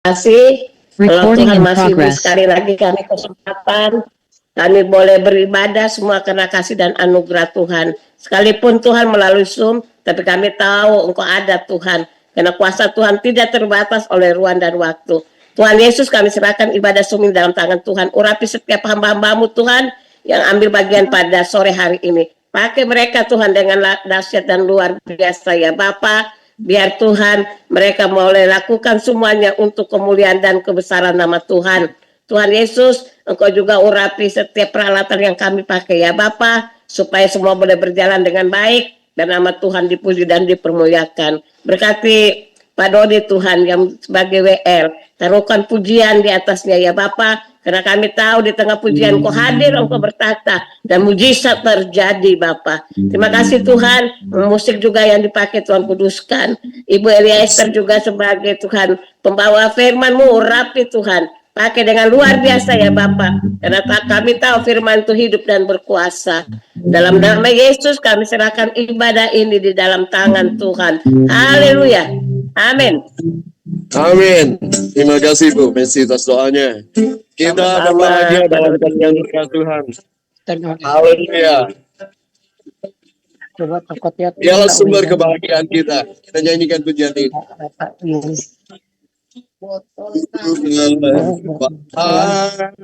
kasih kalau Recording Tuhan in masih beri progress. sekali lagi kami kesempatan, kami boleh beribadah semua karena kasih dan anugerah Tuhan. Sekalipun Tuhan melalui Zoom, tapi kami tahu Engkau ada Tuhan, karena kuasa Tuhan tidak terbatas oleh ruang dan waktu. Tuhan Yesus, kami serahkan ibadah Zoom ini dalam tangan Tuhan. Urapi setiap hamba-hambamu Tuhan yang ambil bagian pada sore hari ini. Pakai mereka Tuhan dengan dahsyat dan luar biasa ya Bapa. Biar Tuhan mereka boleh lakukan semuanya untuk kemuliaan dan kebesaran nama Tuhan. Tuhan Yesus, Engkau juga urapi setiap peralatan yang kami pakai ya Bapa, supaya semua boleh berjalan dengan baik dan nama Tuhan dipuji dan dipermuliakan. Berkati Pak Dodi Tuhan yang sebagai WL, taruhkan pujian di atasnya ya Bapa, karena kami tahu di tengah pujian Engkau hadir, Engkau bertata dan mujizat terjadi Bapa. Terima kasih Tuhan, musik juga yang dipakai Tuhan kuduskan. Ibu Elia Esther juga sebagai Tuhan pembawa firman-Mu, urapi Tuhan. Pakai dengan luar biasa ya Bapak. Karena kami tahu firman itu hidup dan berkuasa. Dalam nama Yesus kami serahkan ibadah ini di dalam tangan Tuhan. Haleluya. Amin. Amin. Terima kasih Bu Messi atas doanya. Kita berbahagia dalam kasih anugerah Tuhan. Haleluya. Dialah sumber kebahagiaan kita. Kita nyanyikan pujian ini. Bahagia,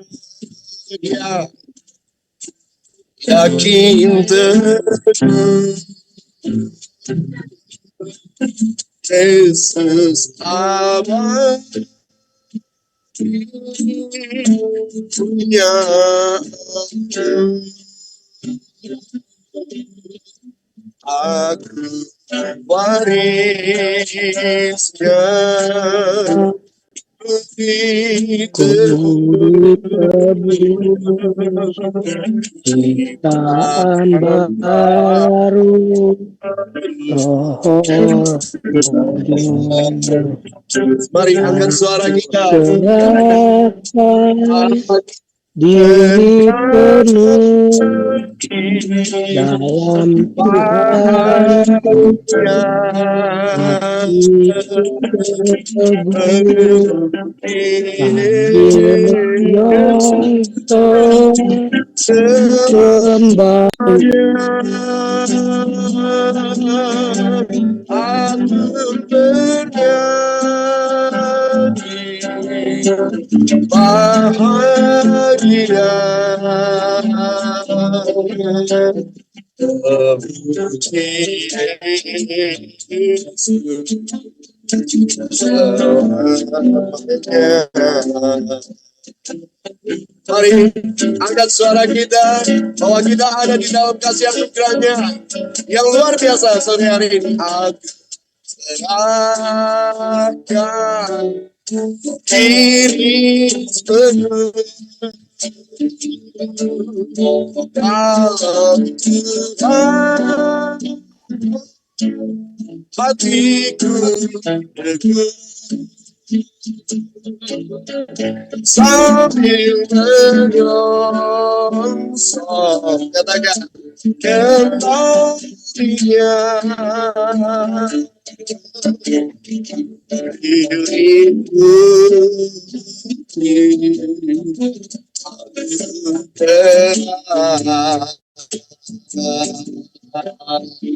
yakin teguh, Yesus abadi punya aku warisnya ciptaan baru, Mari angkat suara kita. serahkan diri penuh dalam Tuhan, hati teguh, sambil menyongsong kembali. Aku bernyanyi bahagia, memuji Yesus selamanya. Mari angkat suara kita bahwa kita ada di dalam kasih anugerahnya yang luar biasa sore hari ini. Aku serahkan diri penuh dalam Tuhan, hatiku teguh, sambil menyongsong, katakan kembalinya hidupku.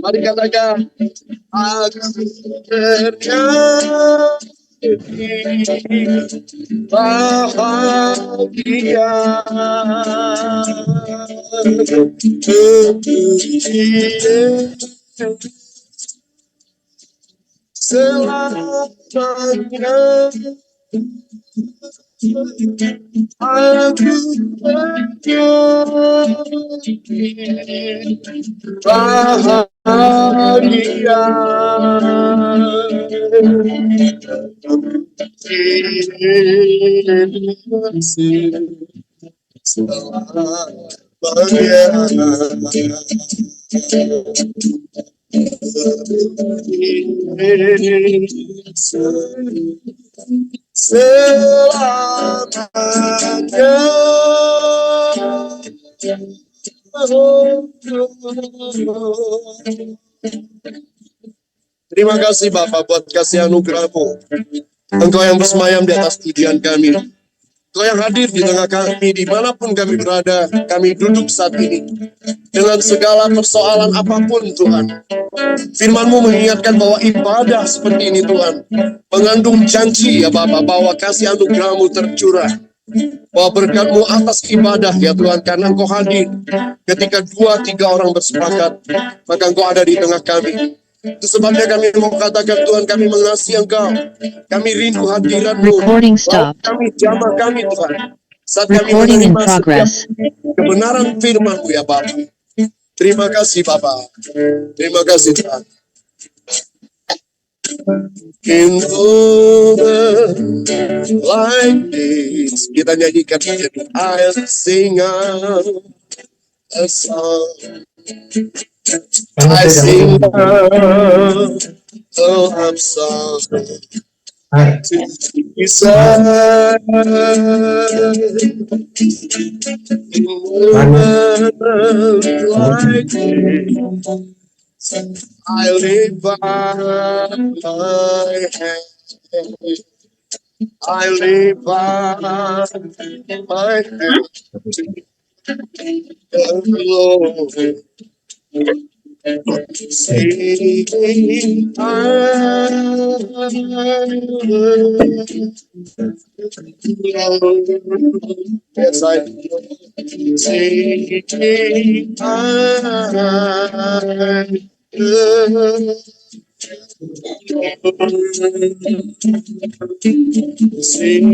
Mari katakan, aku bernyanyi bahagia, memuji Yesus selamanya. Aku bernyanyi bahagia, selamanya. Terima kasih Bapak buat kasih anugerah-Mu. Engkau yang bersemayam di atas pujian kami. Engkau yang hadir di tengah kami, dimanapun kami berada, kami duduk saat ini. Dengan segala persoalan apapun Tuhan. Firman-Mu mengingatkan bahwa ibadah seperti ini Tuhan, mengandung janji ya Bapa, bahwa kasih anugerah-Mu tercurah. Bahwa berkat-Mu atas ibadah ya Tuhan, karena Engkau hadir. Ketika 2-3 orang bersepakat, maka Engkau ada di tengah kami. Itu sebabnya kami mau katakan Tuhan, kami mengasihi Engkau. Kami rindu hadirat-Mu. Recording Lalu stopped. kami jamah kami Tuhan. Saat kami Recording in menerima setiap progress. kebenaran firman-Mu ya Bapa. Terima kasih Bapa. Terima kasih Tuhan. In moment like this, kita nyanyikan I'll sing a song. I sing a love song to Jesus. In moment like this, I lift up my hand. I lift up my hand to the Lord. Sing yes, I do. Sing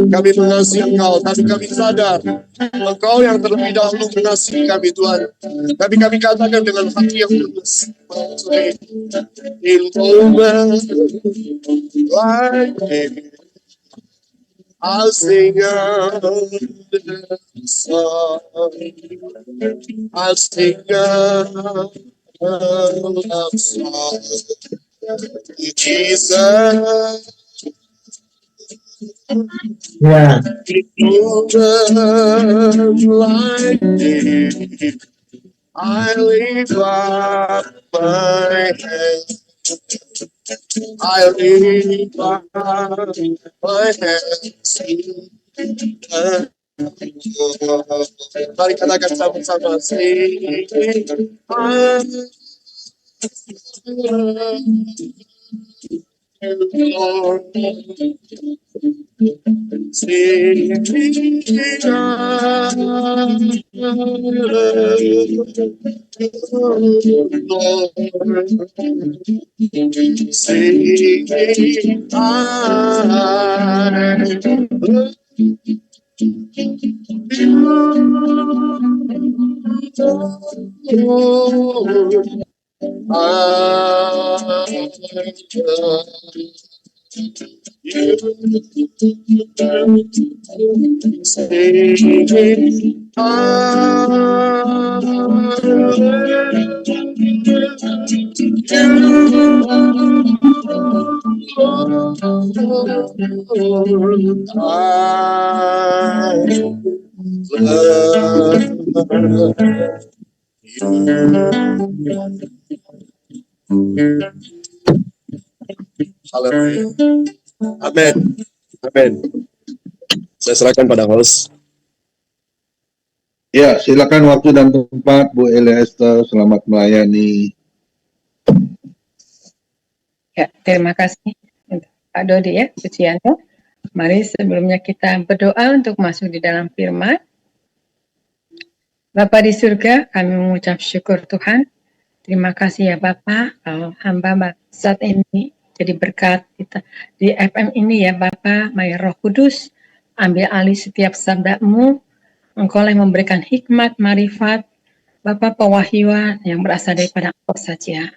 Kami mengasihi Engkau, tapi kami sadar Engkau yang terlebih dahulu mengasihi kami Tuhan. Tapi kami katakan dengan hati yang tulus, in moment like this, I'll sing a song. I'll sing a love song to Jesus. Ya, Like this, I lift up my hand. I lift up my hands. Mari katakan sama-sama. Sing, Lord. Haleluya. Amin. Amin. Saya serahkan pada host. Ya, silakan waktu dan tempat Bu Elia Esther, selamat melayani. Ya, terima kasih Pak Dodi ya, Sucianto. Mari sebelumnya kita berdoa untuk masuk di dalam firman. Bapa di surga, kami mengucap syukur Tuhan. Terima kasih ya Bapak, kalau hamba saat ini jadi berkat kita di FM ini ya Bapak, Mari Roh Kudus, ambil alih setiap sabda-Mu. Engkau yang memberikan hikmat, marifat, Bapak pewahyuan yang berasal daripada Engkau saja.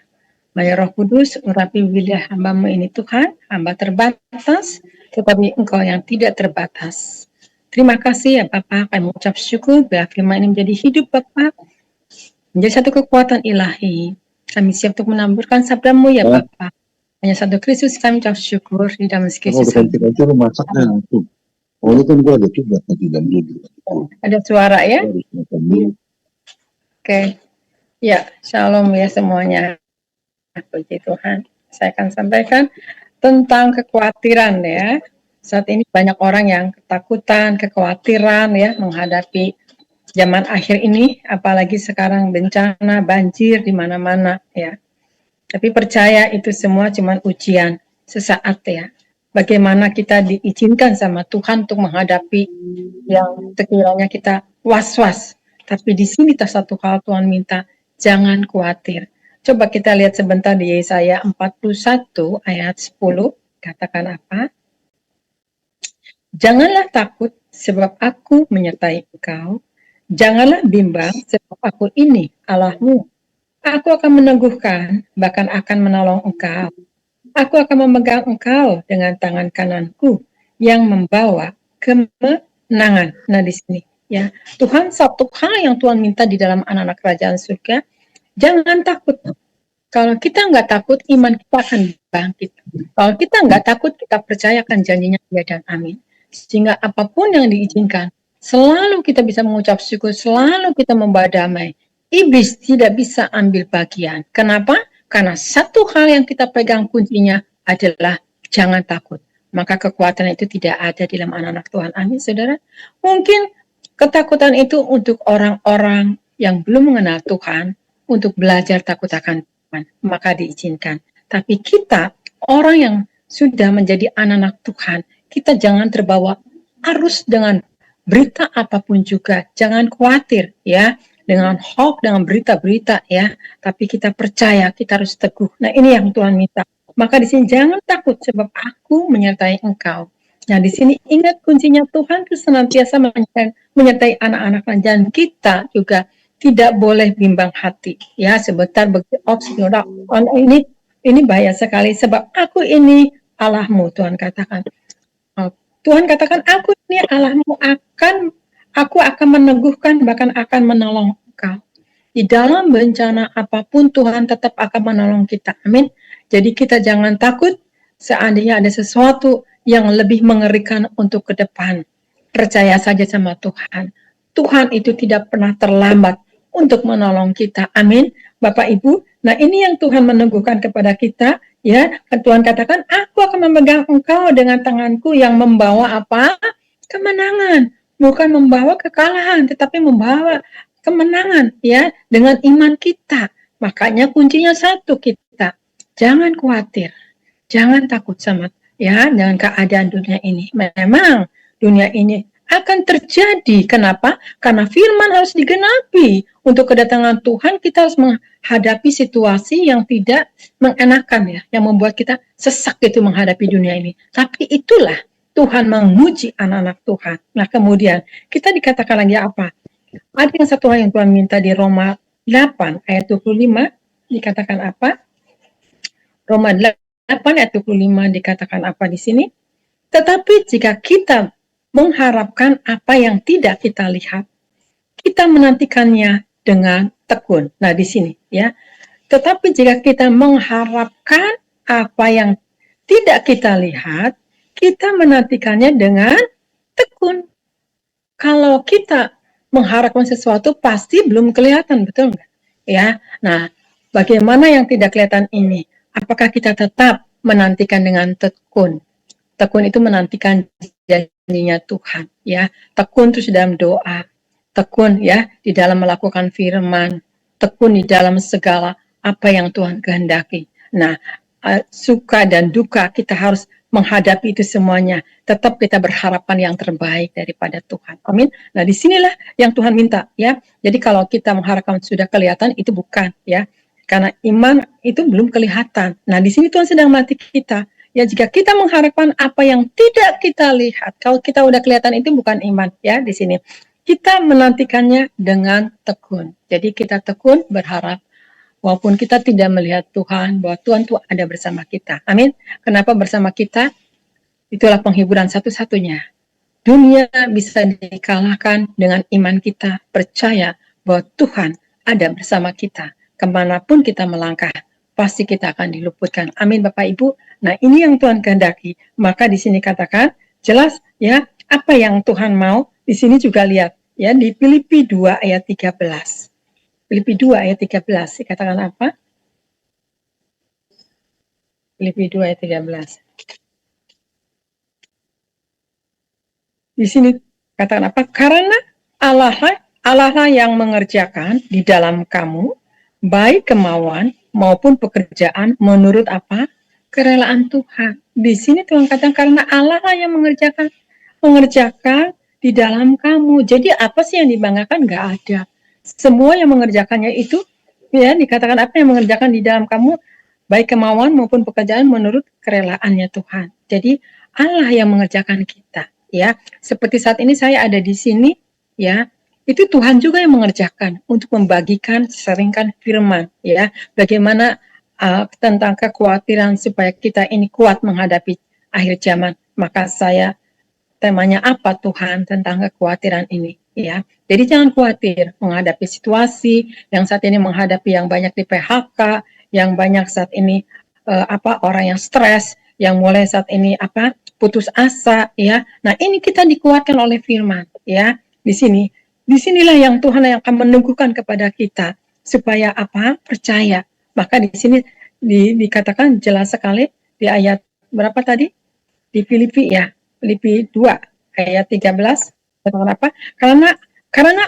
Mari Roh Kudus, urapi wilayah hamba-Mu ini Tuhan, hamba terbatas, tetapi Engkau yang tidak terbatas. Terima kasih ya Bapak, kami mengucap syukur bila firman ini menjadi hidup Bapak, menjadi satu kekuatan ilahi. Kami siap untuk menamburkan sabda-Mu ya Bapak. Hanya satu Kristus kami ucap syukur di dalam Kalau Kristus. udah kira-kira masaknya langsung. Oh, kan gua ada tugas tadi jam 7. Ada suara ya? Harus makan dulu. Oke. Ya, shalom ya semuanya. Puji Tuhan. Saya akan sampaikan tentang kekhawatiran ya. Saat ini banyak orang yang ketakutan, kekhawatiran ya menghadapi zaman akhir ini, apalagi sekarang bencana, banjir di mana-mana ya. Tapi percaya itu semua cuma ujian sesaat ya. Bagaimana kita diizinkan sama Tuhan untuk menghadapi yang sekiranya kita was-was. Tapi di sini satu hal Tuhan minta, jangan khawatir. Coba kita lihat sebentar di Yesaya 41 ayat 10, katakan apa? Janganlah takut sebab aku menyertai engkau. Janganlah bimbang sebab aku ini Allahmu. Aku akan meneguhkan, bahkan akan menolong engkau. Aku akan memegang engkau dengan tangan kananku yang membawa kemenangan. Nah di sini ya, Tuhan satu hal yang Tuhan minta di dalam anak-anak kerajaan surga, jangan takut. Kalau kita nggak takut, iman kita akan bangkit. Kalau kita nggak takut, kita percayakan janjinya ya dan amin. Sehingga apapun yang diizinkan, selalu kita bisa mengucap syukur, selalu kita membawa damai. Iblis tidak bisa ambil bagian. Kenapa? Karena satu hal yang kita pegang kuncinya adalah jangan takut. Maka kekuatan itu tidak ada di dalam anak-anak Tuhan. Amin, saudara. Mungkin ketakutan itu untuk orang-orang yang belum mengenal Tuhan, untuk belajar takut akan Tuhan, maka diizinkan. Tapi kita, orang yang sudah menjadi anak-anak Tuhan, kita jangan terbawa arus dengan berita apapun juga. Jangan khawatir ya dengan hoax, dengan berita-berita ya. Tapi kita percaya, kita harus teguh. Nah ini yang Tuhan minta. Maka di sini jangan takut sebab aku menyertai engkau. Nah di sini ingat kuncinya Tuhan itu senantiasa menyertai anak-anaknya, dan kita juga tidak boleh bimbang hati. Ya sebentar begitu ini bahaya sekali sebab aku ini Allahmu, Tuhan katakan. Tuhan katakan aku ini Allahmu, aku akan meneguhkan, bahkan akan menolong engkau. Di dalam bencana apapun Tuhan tetap akan menolong kita. Amin. Jadi kita jangan takut seandainya ada sesuatu yang lebih mengerikan untuk ke depan. Percaya saja sama Tuhan. Tuhan itu tidak pernah terlambat untuk menolong kita. Amin. Bapak Ibu, nah ini yang Tuhan meneguhkan kepada kita. Ya, Tuhan katakan, aku akan memegang engkau dengan tanganku yang membawa apa? Kemenangan. Bukan membawa kekalahan, tetapi membawa kemenangan ya dengan iman kita. Makanya kuncinya satu, kita jangan khawatir, jangan takut sama ya dengan keadaan dunia ini. Memang dunia ini akan terjadi. Kenapa? Karena firman harus digenapi. Untuk kedatangan Tuhan kita harus menghadapi situasi yang tidak mengenakan ya, yang membuat kita sesak itu menghadapi dunia ini. Tapi itulah Tuhan menguji anak-anak Tuhan. Nah kemudian kita dikatakan lagi apa? Ada yang satu hal yang Tuhan minta di Roma 8 ayat 25 dikatakan apa? Roma 8 ayat 25 dikatakan apa di sini? Tetapi jika kita mengharapkan apa yang tidak kita lihat, kita menantikannya dengan tekun. Nah di sini ya. Tetapi jika kita mengharapkan apa yang tidak kita lihat, kita menantikannya dengan tekun. Kalau kita mengharapkan sesuatu pasti belum kelihatan, betul nggak? Ya. Nah, bagaimana yang tidak kelihatan ini? Apakah kita tetap menantikan dengan tekun? Tekun itu menantikan janjinya Tuhan, ya. Tekun itu dalam doa, tekun ya di dalam melakukan firman, tekun di dalam segala apa yang Tuhan kehendaki. Nah, suka dan duka kita harus menghadapi itu semuanya. Tetap kita berharapan yang terbaik daripada Tuhan. Amin. Nah, disinilah yang Tuhan minta ya. Jadi kalau kita mengharapkan sudah kelihatan itu bukan ya. Karena iman itu belum kelihatan. Nah, di sini Tuhan sedang melatih kita. Ya, jika kita mengharapkan apa yang tidak kita lihat, kalau kita udah kelihatan itu bukan iman ya di sini. Kita menantikannya dengan tekun. Jadi kita tekun berharap walaupun kita tidak melihat Tuhan, bahwa Tuhan itu ada bersama kita. Amin. Kenapa bersama kita? Itulah penghiburan satu-satunya. Dunia bisa dikalahkan dengan iman kita, percaya bahwa Tuhan ada bersama kita. Kemanapun kita melangkah, pasti kita akan diluputkan. Amin Bapak Ibu. Nah, ini yang Tuhan kehendaki. Maka di sini katakan jelas ya apa yang Tuhan mau. Di sini juga lihat ya di Filipi 2 ayat 13. Filipi 2 ayat 13 dikatakan apa? Filipi 2 ayat 13. Di sini katakan apa? Karena Allah yang mengerjakan di dalam kamu baik kemauan maupun pekerjaan menurut apa? Kerelaan Tuhan. Di sini Tuhan katakan karena Allah yang mengerjakan di dalam kamu. Jadi apa sih yang dibanggakan? Nggak ada. Semua yang mengerjakannya itu ya dikatakan apa yang mengerjakan di dalam kamu baik kemauan maupun pekerjaan menurut kerelaannya Tuhan. Jadi Allah yang mengerjakan kita. Ya, seperti saat ini saya ada di sini, ya, itu Tuhan juga yang mengerjakan untuk membagikan, seringkan firman, ya, bagaimana tentang kekhawatiran supaya kita ini kuat menghadapi akhir zaman. Maka saya temanya apa Tuhan tentang kekhawatiran ini, ya. Jadi jangan khawatir menghadapi situasi yang saat ini menghadapi yang banyak di PHK, yang banyak saat ini orang yang stres, yang mulai saat ini putus asa, ya. Nah, ini kita dikuatkan oleh firman, ya. Disinilah yang Tuhan yang akan meneguhkan kepada kita supaya percaya. Maka di sini dikatakan jelas sekali di ayat berapa tadi? Di Filipi ya, Filipi 2 ayat 13. Kenapa? Karena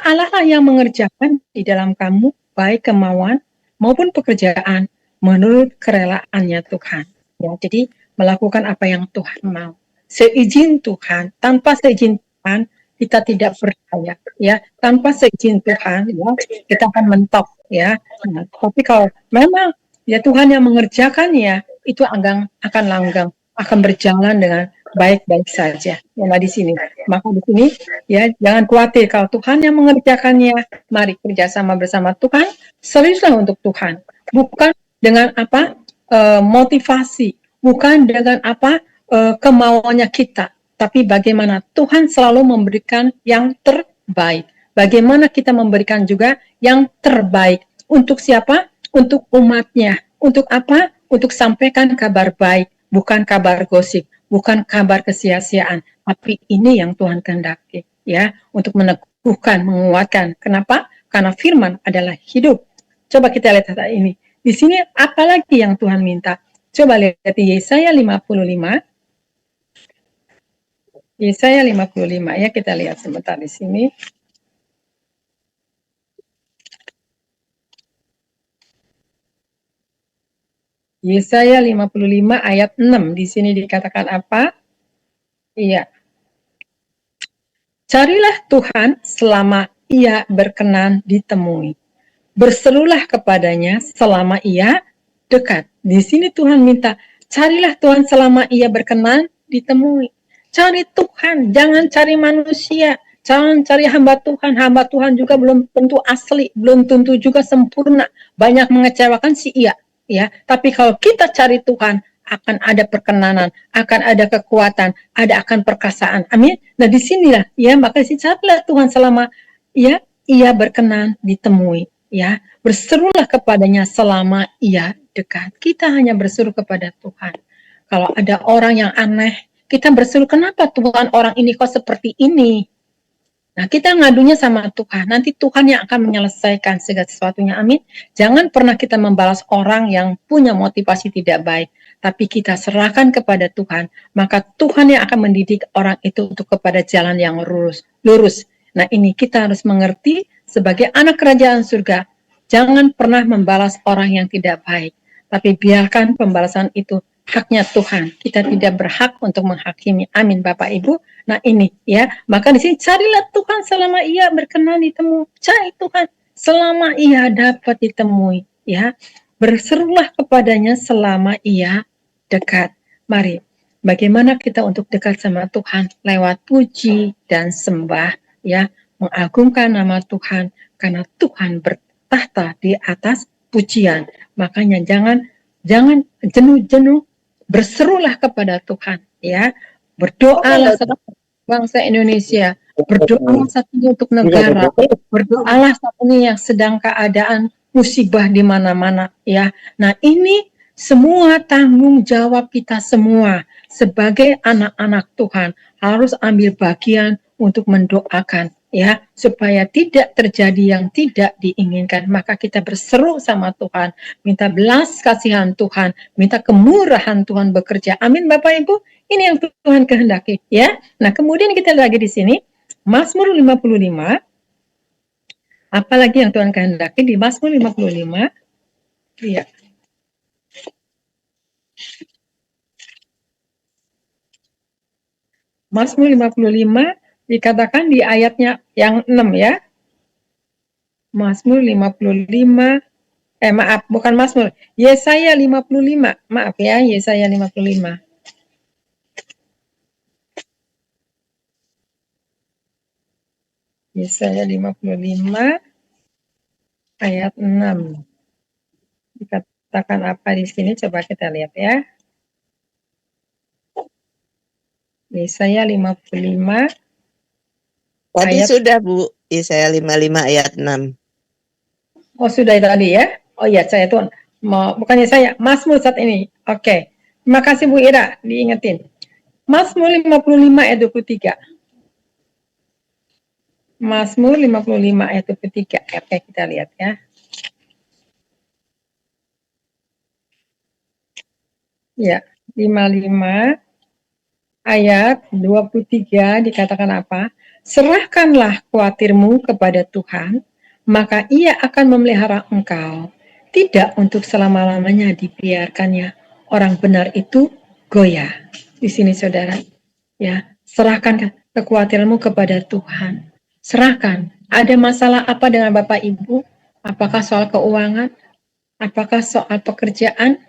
Allah lah yang mengerjakan di dalam kamu baik kemauan maupun pekerjaan menurut kerelaannya Tuhan. Ya, jadi melakukan apa yang Tuhan mau. Seizin Tuhan, tanpa seizin Tuhan kita tidak percaya, ya. Tanpa seizin Tuhan, ya, kita akan mentok, ya. Nah, tapi kalau memang ya Tuhan yang mengerjakannya, itu akan langgang, akan berjalan dengan baik-baik saja. Ya, di sini. Maka di sini, ya, jangan khawatir kalau Tuhan yang mengerjakannya. Mari kerjasama bersama Tuhan, seriuslah untuk Tuhan, bukan dengan motivasi, bukan dengan kemauannya kita, tapi bagaimana Tuhan selalu memberikan yang terbaik. Bagaimana kita memberikan juga yang terbaik. Untuk siapa? Untuk umatnya. Untuk apa? Untuk sampaikan kabar baik, bukan kabar gosip, bukan kabar kesia-siaan. Tapi ini yang Tuhan kehendaki, ya, untuk meneguhkan, menguatkan. Kenapa? Karena firman adalah hidup. Coba kita lihat ini. Di sini apalagi yang Tuhan minta? Coba lihat di Yesaya 55. Yesaya 55 ya, kita lihat sebentar di sini. Yesaya 55 ayat 6 di sini dikatakan apa? Iya. Carilah Tuhan selama Ia berkenan ditemui. Berserulah kepadanya selama Ia dekat. Di sini Tuhan minta, carilah Tuhan selama Ia berkenan ditemui. Cari Tuhan, jangan cari manusia. Jangan cari hamba Tuhan. Hamba Tuhan juga belum tentu asli, belum tentu juga sempurna. Banyak mengecewakan sih iya, ya. Tapi kalau kita cari Tuhan, akan ada perkenanan, akan ada kekuatan, akan perkasaan. Amin. Nah, disinilah, ya, maka carilah Tuhan selama ya Ia berkenan ditemui. Ya, berserulah kepadanya selama Ia dekat. Kita hanya berseru kepada Tuhan. Kalau ada orang yang aneh, kita berseru, kenapa Tuhan orang ini kok seperti ini? Nah, kita ngadunya sama Tuhan. Nanti Tuhan yang akan menyelesaikan segala sesuatunya. Amin. Jangan pernah kita membalas orang yang punya motivasi tidak baik. Tapi kita serahkan kepada Tuhan. Maka Tuhan yang akan mendidik orang itu untuk kepada jalan yang lurus. Nah, ini kita harus mengerti sebagai anak kerajaan surga. Jangan pernah membalas orang yang tidak baik. Tapi biarkan pembalasan itu haknya Tuhan. Kita tidak berhak untuk menghakimi. Amin, Bapak Ibu. Nah, ini ya. Maka di sini carilah Tuhan selama Ia berkenan ditemui. Cari Tuhan selama Ia dapat ditemui, ya. Berserulah kepadanya selama Ia dekat. Mari, bagaimana kita untuk dekat sama Tuhan lewat puji dan sembah, ya, mengagungkan nama Tuhan karena Tuhan bertahta di atas pujian. Makanya jangan jenuh-jenuh, berserulah kepada Tuhan, ya. Berdoalah bangsa Indonesia, berdoalah saat ini untuk negara, berdoalah saat ini yang sedang keadaan musibah di mana-mana ya. Nah, ini semua tanggung jawab kita semua sebagai anak-anak Tuhan harus ambil bagian untuk mendoakan ya, supaya tidak terjadi yang tidak diinginkan. Maka kita berseru sama Tuhan, minta belas kasihan Tuhan, minta kemurahan Tuhan bekerja. Amin Bapak Ibu, ini yang Tuhan kehendaki ya. Nah, kemudian kita lagi di sini Mazmur 55. Apalagi yang Tuhan kehendaki di Mazmur 55? Iya. Mazmur 55 dikatakan di ayatnya yang 6 ya. Mazmur 55, maaf, bukan Mazmur. Yesaya 55, maaf ya, Yesaya 55. Yesaya 55 ayat 6. Dikatakan apa di sini? Coba kita lihat ya. Yesaya 55 Tadi ayat, sudah Bu, Yesaya 55 ayat 6. oh sudah tadi ya. Oh iya, saya tuh bukannya saya, Mazmur saat ini. Oke. Terima kasih Bu Ira, diingetin. Mazmur 55 ayat 23. Mazmur 55 ayat 23. Oke, kita lihat ya. Ya, 55 ayat 23 dikatakan apa? Serahkanlah khawatirmu kepada Tuhan, maka Ia akan memelihara engkau. Tidak untuk selama-lamanya dibiarkannya orang benar itu goyah. Di sini saudara, ya, serahkan kekhawatiranmu kepada Tuhan. Serahkan. Ada masalah apa dengan Bapak Ibu? Apakah soal keuangan? Apakah soal pekerjaan?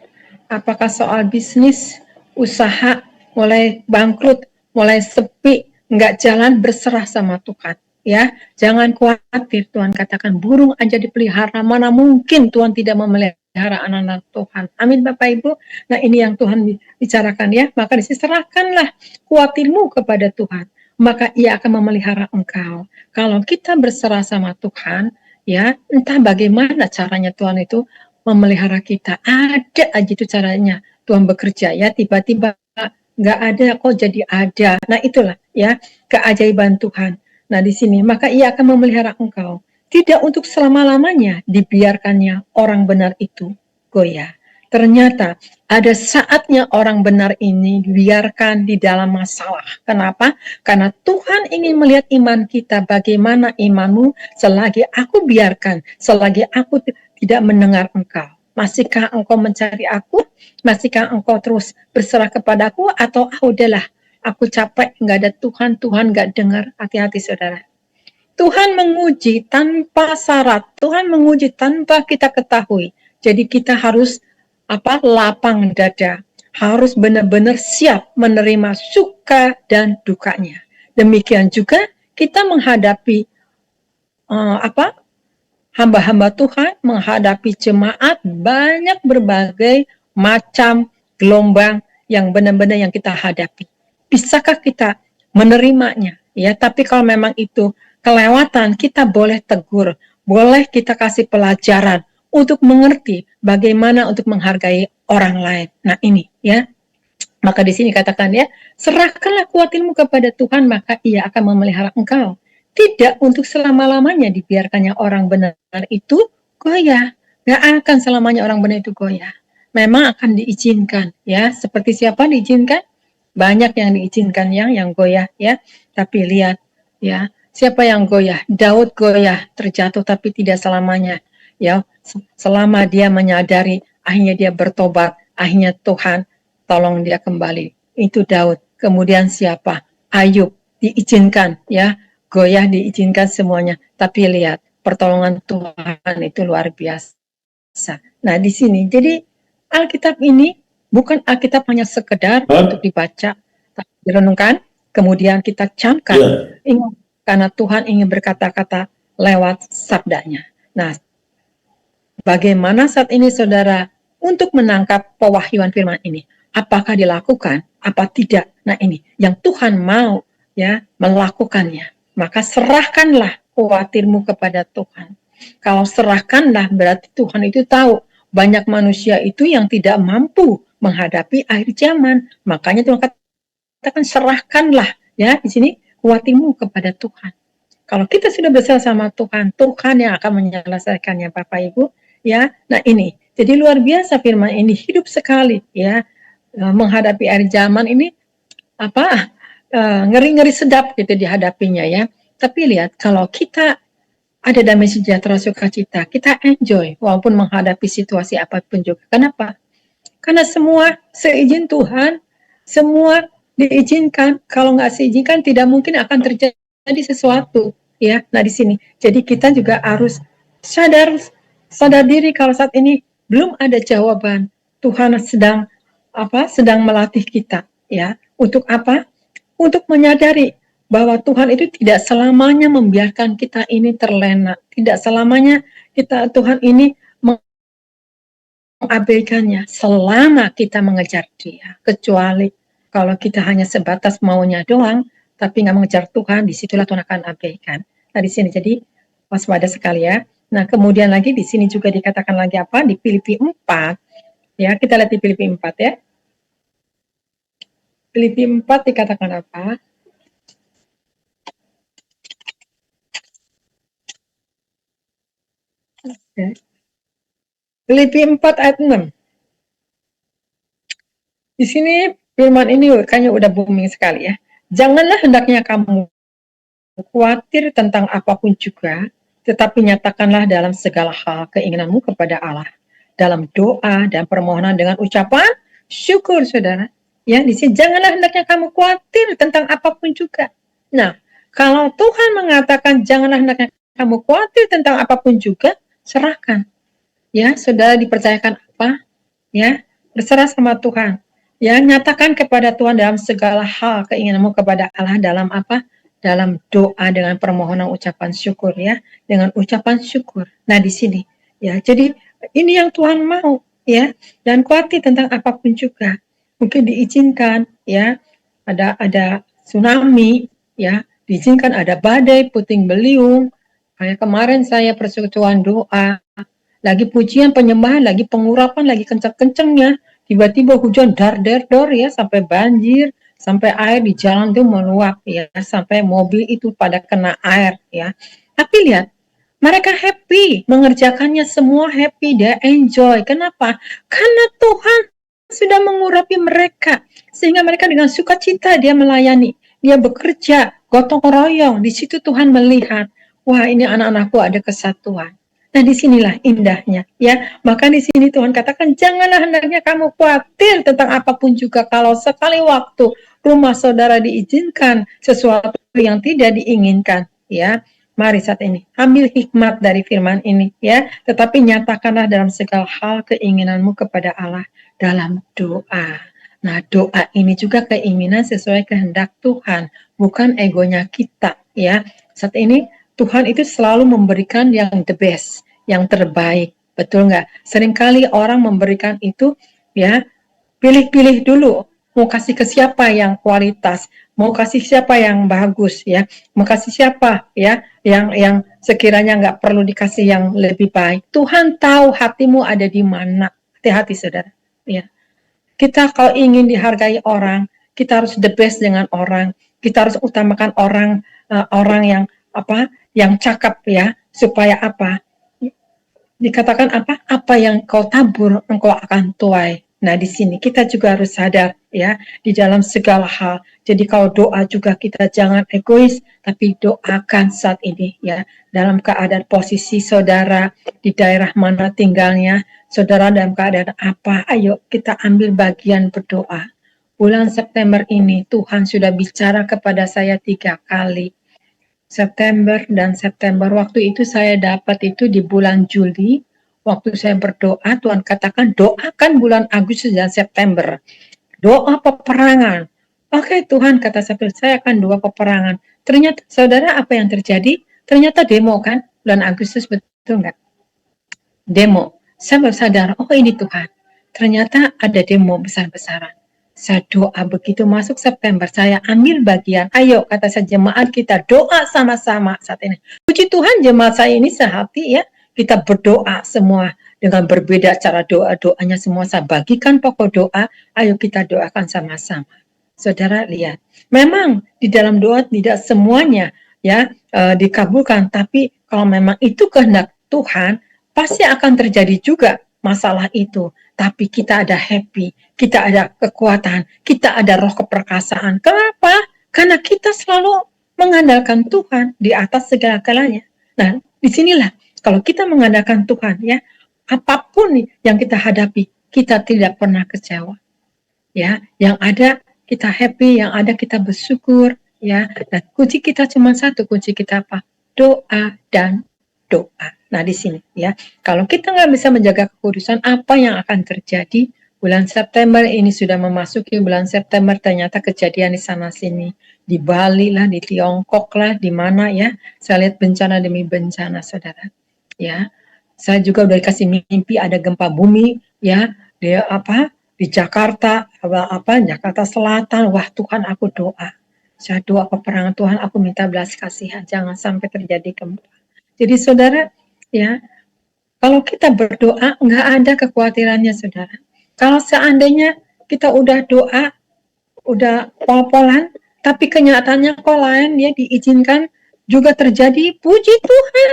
Apakah soal bisnis, usaha, mulai bangkrut, mulai sepi, nggak jalan, berserah sama Tuhan. Ya, jangan khawatir. Tuhan katakan burung aja dipelihara, mana mungkin Tuhan tidak memelihara anak-anak Tuhan. Amin Bapak Ibu. Nah, ini yang Tuhan bicarakan ya. Maka diserahkanlah khawatirmu kepada Tuhan, maka Ia akan memelihara engkau. Kalau kita berserah sama Tuhan, ya, entah bagaimana caranya Tuhan itu memelihara kita. Ada aja itu caranya Tuhan bekerja ya, tiba-tiba nggak ada kok jadi ada. Nah, itulah ya keajaiban Tuhan. Nah, di sini maka Ia akan memelihara engkau. Tidak untuk selama-lamanya dibiarkannya orang benar itu goyah. Ternyata ada saatnya orang benar ini dibiarkan di dalam masalah. Kenapa? Karena Tuhan ingin melihat iman kita. Bagaimana imanmu selagi aku biarkan, selagi aku tidak mendengar engkau. Masihkah engkau mencari aku? Masihkah engkau terus berserah kepadaku? Atau udahlah, aku capek, nggak ada Tuhan, Tuhan nggak dengar. Hati-hati saudara. Tuhan menguji tanpa syarat. Tuhan menguji tanpa kita ketahui. Jadi kita harus lapang dada. Harus benar-benar siap menerima suka dan dukanya. Demikian juga kita menghadapi hamba-hamba Tuhan, menghadapi jemaat, banyak berbagai macam gelombang yang benar-benar yang kita hadapi. Bisakah kita menerimanya? Ya, tapi kalau memang itu kelewatan, kita boleh tegur, boleh kita kasih pelajaran untuk mengerti bagaimana untuk menghargai orang lain. Nah, ini ya. Maka di sini katakan ya, serahkanlah khawatirmu kepada Tuhan, maka Ia akan memelihara engkau. Tidak untuk selama-lamanya dibiarkannya orang benar itu goyah. Nggak akan selamanya orang benar itu goyah. Memang akan diizinkan ya. Seperti siapa diizinkan? Banyak yang diizinkan yang goyah ya. Tapi lihat ya, siapa yang goyah? Daud goyah, terjatuh tapi tidak selamanya. Ya, selama dia menyadari, akhirnya dia bertobat, akhirnya Tuhan tolong dia kembali. Itu Daud. Kemudian siapa? Ayub diizinkan ya, goyah diizinkan semuanya. Tapi lihat, pertolongan Tuhan itu luar biasa. Nah, di sini jadi Alkitab ini bukan Alkitab hanya sekedar untuk dibaca, tapi direnungkan, kemudian kita camkan. Ingat, karena Tuhan ingin berkata-kata lewat sabdanya. Nah, bagaimana saat ini saudara untuk menangkap pewahyuan firman ini? Apakah dilakukan? Apa tidak? Nah, ini yang Tuhan mau ya melakukannya. Maka serahkanlah khawatirmu kepada Tuhan. Kalau serahkanlah berarti Tuhan itu tahu banyak manusia itu yang tidak mampu menghadapi akhir zaman. Makanya Tuhan katakan serahkanlah ya di sini kuatimu kepada Tuhan. Kalau kita sudah berserah sama Tuhan, Tuhan yang akan menyelesaikannya Bapak Ibu ya. Nah ini jadi luar biasa firman ini, hidup sekali ya, menghadapi akhir zaman ini ngeri-ngeri sedap gitu dihadapinya ya. Tapi lihat kalau kita ada damai sejahtera sukacita, kita enjoy walaupun menghadapi situasi apapun juga. Kenapa? Karena semua seizin Tuhan, semua diizinkan. Kalau nggak seizinkan tidak mungkin akan terjadi sesuatu ya. Nah di sini jadi kita juga harus sadar diri kalau saat ini belum ada jawaban. Tuhan sedang melatih kita ya. Untuk apa? Untuk menyadari bahwa Tuhan itu tidak selamanya membiarkan kita ini terlena, tidak selamanya Tuhan ini mengabaikannya selama kita mengejar Dia. Kecuali kalau kita hanya sebatas maunya doang, tapi nggak mengejar Tuhan, disitulah Tuhan akan abaikan. Nah di sini jadi waspada sekali ya. Nah kemudian lagi di sini juga dikatakan lagi apa di Filipi 4 ya, kita lihat di Filipi 4 ya. Filipi 4 dikatakan apa? Okay. Filipi 4 ayat 6. Di sini firman ini kayaknya udah booming sekali ya. Janganlah hendaknya kamu khawatir tentang apapun juga, tetapi nyatakanlah dalam segala hal keinginanmu kepada Allah dalam doa dan permohonan dengan ucapan syukur, saudara. Ya, di sini janganlah hendaknya kamu khawatir tentang apapun juga. Nah, kalau Tuhan mengatakan janganlah hendaknya kamu khawatir tentang apapun juga, serahkan. Ya, saudara dipercayakan apa? Ya, berserah sama Tuhan. Ya, nyatakan kepada Tuhan dalam segala hal keinginanmu kepada Allah dalam apa? Dalam doa dengan permohonan ucapan syukur ya, dengan ucapan syukur. Nah, di sini ya. Jadi ini yang Tuhan mau ya. Dan khawatir tentang apapun juga. Mungkin diizinkan ya. Ada tsunami ya, diizinkan ada badai, puting beliung. Kayak kemarin saya persekutuan doa, lagi pujian penyembahan, lagi pengurapan, lagi kenceng-kencengnya, tiba-tiba hujan dar-der-dor ya, sampai banjir, sampai air di jalan itu meluap ya, sampai mobil itu pada kena air ya. Tapi lihat, mereka happy, mengerjakannya semua happy, dia enjoy. Kenapa? Karena Tuhan sudah mengurapi mereka, sehingga mereka dengan sukacita dia melayani, dia bekerja, gotong royong. Di situ Tuhan melihat, wah ini anak-anakku ada kesatuan. Nah disinilah indahnya ya. Maka di sini Tuhan katakan janganlah hendaknya kamu khawatir tentang apapun juga. Kalau sekali waktu rumah saudara diizinkan sesuatu yang tidak diinginkan ya, mari saat ini ambil hikmat dari firman ini ya. Tetapi nyatakanlah dalam segala hal keinginanmu kepada Allah dalam doa. Nah doa ini juga keinginan sesuai kehendak Tuhan, bukan egonya kita ya. Saat ini Tuhan itu selalu memberikan yang the best, yang terbaik, betul nggak? Seringkali orang memberikan itu ya, pilih-pilih dulu, mau kasih ke siapa yang kualitas, mau kasih siapa yang bagus ya, mau kasih siapa ya, yang sekiranya nggak perlu dikasih yang lebih baik. Tuhan tahu hatimu ada di mana. Hati-hati saudara. Ya, kita kalau ingin dihargai orang, kita harus the best dengan orang. Kita harus utamakan orang yang yang cakep ya, supaya apa? Dikatakan apa? Apa yang kau tabur, engkau akan tuai. Nah, di sini kita juga harus sadar ya, di dalam segala hal. Jadi kalau doa juga kita jangan egois, tapi doakan saat ini ya, dalam keadaan posisi saudara di daerah mana tinggalnya, saudara dalam keadaan apa, ayo kita ambil bagian berdoa. Bulan September ini Tuhan sudah bicara kepada saya 3 kali. September dan September, waktu itu saya dapat itu di bulan Juli, waktu saya berdoa, Tuhan katakan doakan bulan Agustus dan September, doa peperangan. Oke Tuhan, kata saya akan doa peperangan. Ternyata saudara apa yang terjadi? Ternyata demo kan, bulan Agustus, betul nggak? Demo. Saya baru sadar, oh ini Tuhan, ternyata ada demo besar-besaran. Saya doa begitu masuk September, saya ambil bagian. Ayo, kata saya jemaat kita doa sama-sama saat ini. Puji Tuhan jemaat saya ini sehati ya. Kita berdoa semua dengan berbeda cara doanya semua saya bagikan pokok doa. Ayo kita doakan sama-sama. Saudara lihat, memang di dalam doa tidak semuanya ya dikabulkan, tapi kalau memang itu kehendak Tuhan, pasti akan terjadi juga masalah itu. Tapi kita ada happy, kita ada kekuatan, kita ada roh keperkasaan. Kenapa? Karena kita selalu mengandalkan Tuhan di atas segala-galanya. Nah, disinilah kalau kita mengandalkan Tuhan ya, apapun yang kita hadapi, kita tidak pernah kecewa. Ya, yang ada kita happy, yang ada kita bersyukur, ya. Dan kunci kita cuma satu, kunci kita apa? Doa dan doa. Nah, di sini ya. Kalau kita nggak bisa menjaga kekudusan, apa yang akan terjadi? Bulan September ini sudah memasuki bulan September, ternyata kejadian di sana sini, di Bali lah, di Tiongkok lah, di mana ya. Saya lihat bencana demi bencana, saudara. Ya, saya juga udah dikasih mimpi ada gempa bumi, ya. Dia di Jakarta, Jakarta Selatan. Wah, Tuhan, aku doa. Saya doa peperangan Tuhan, aku minta belas kasihan, jangan sampai terjadi gempa. Jadi saudara, ya, kalau kita berdoa nggak ada kekhawatirannya, saudara. Kalau seandainya kita udah doa, udah pol-polan, tapi kenyataannya kok lain, ya diizinkan juga terjadi, puji Tuhan.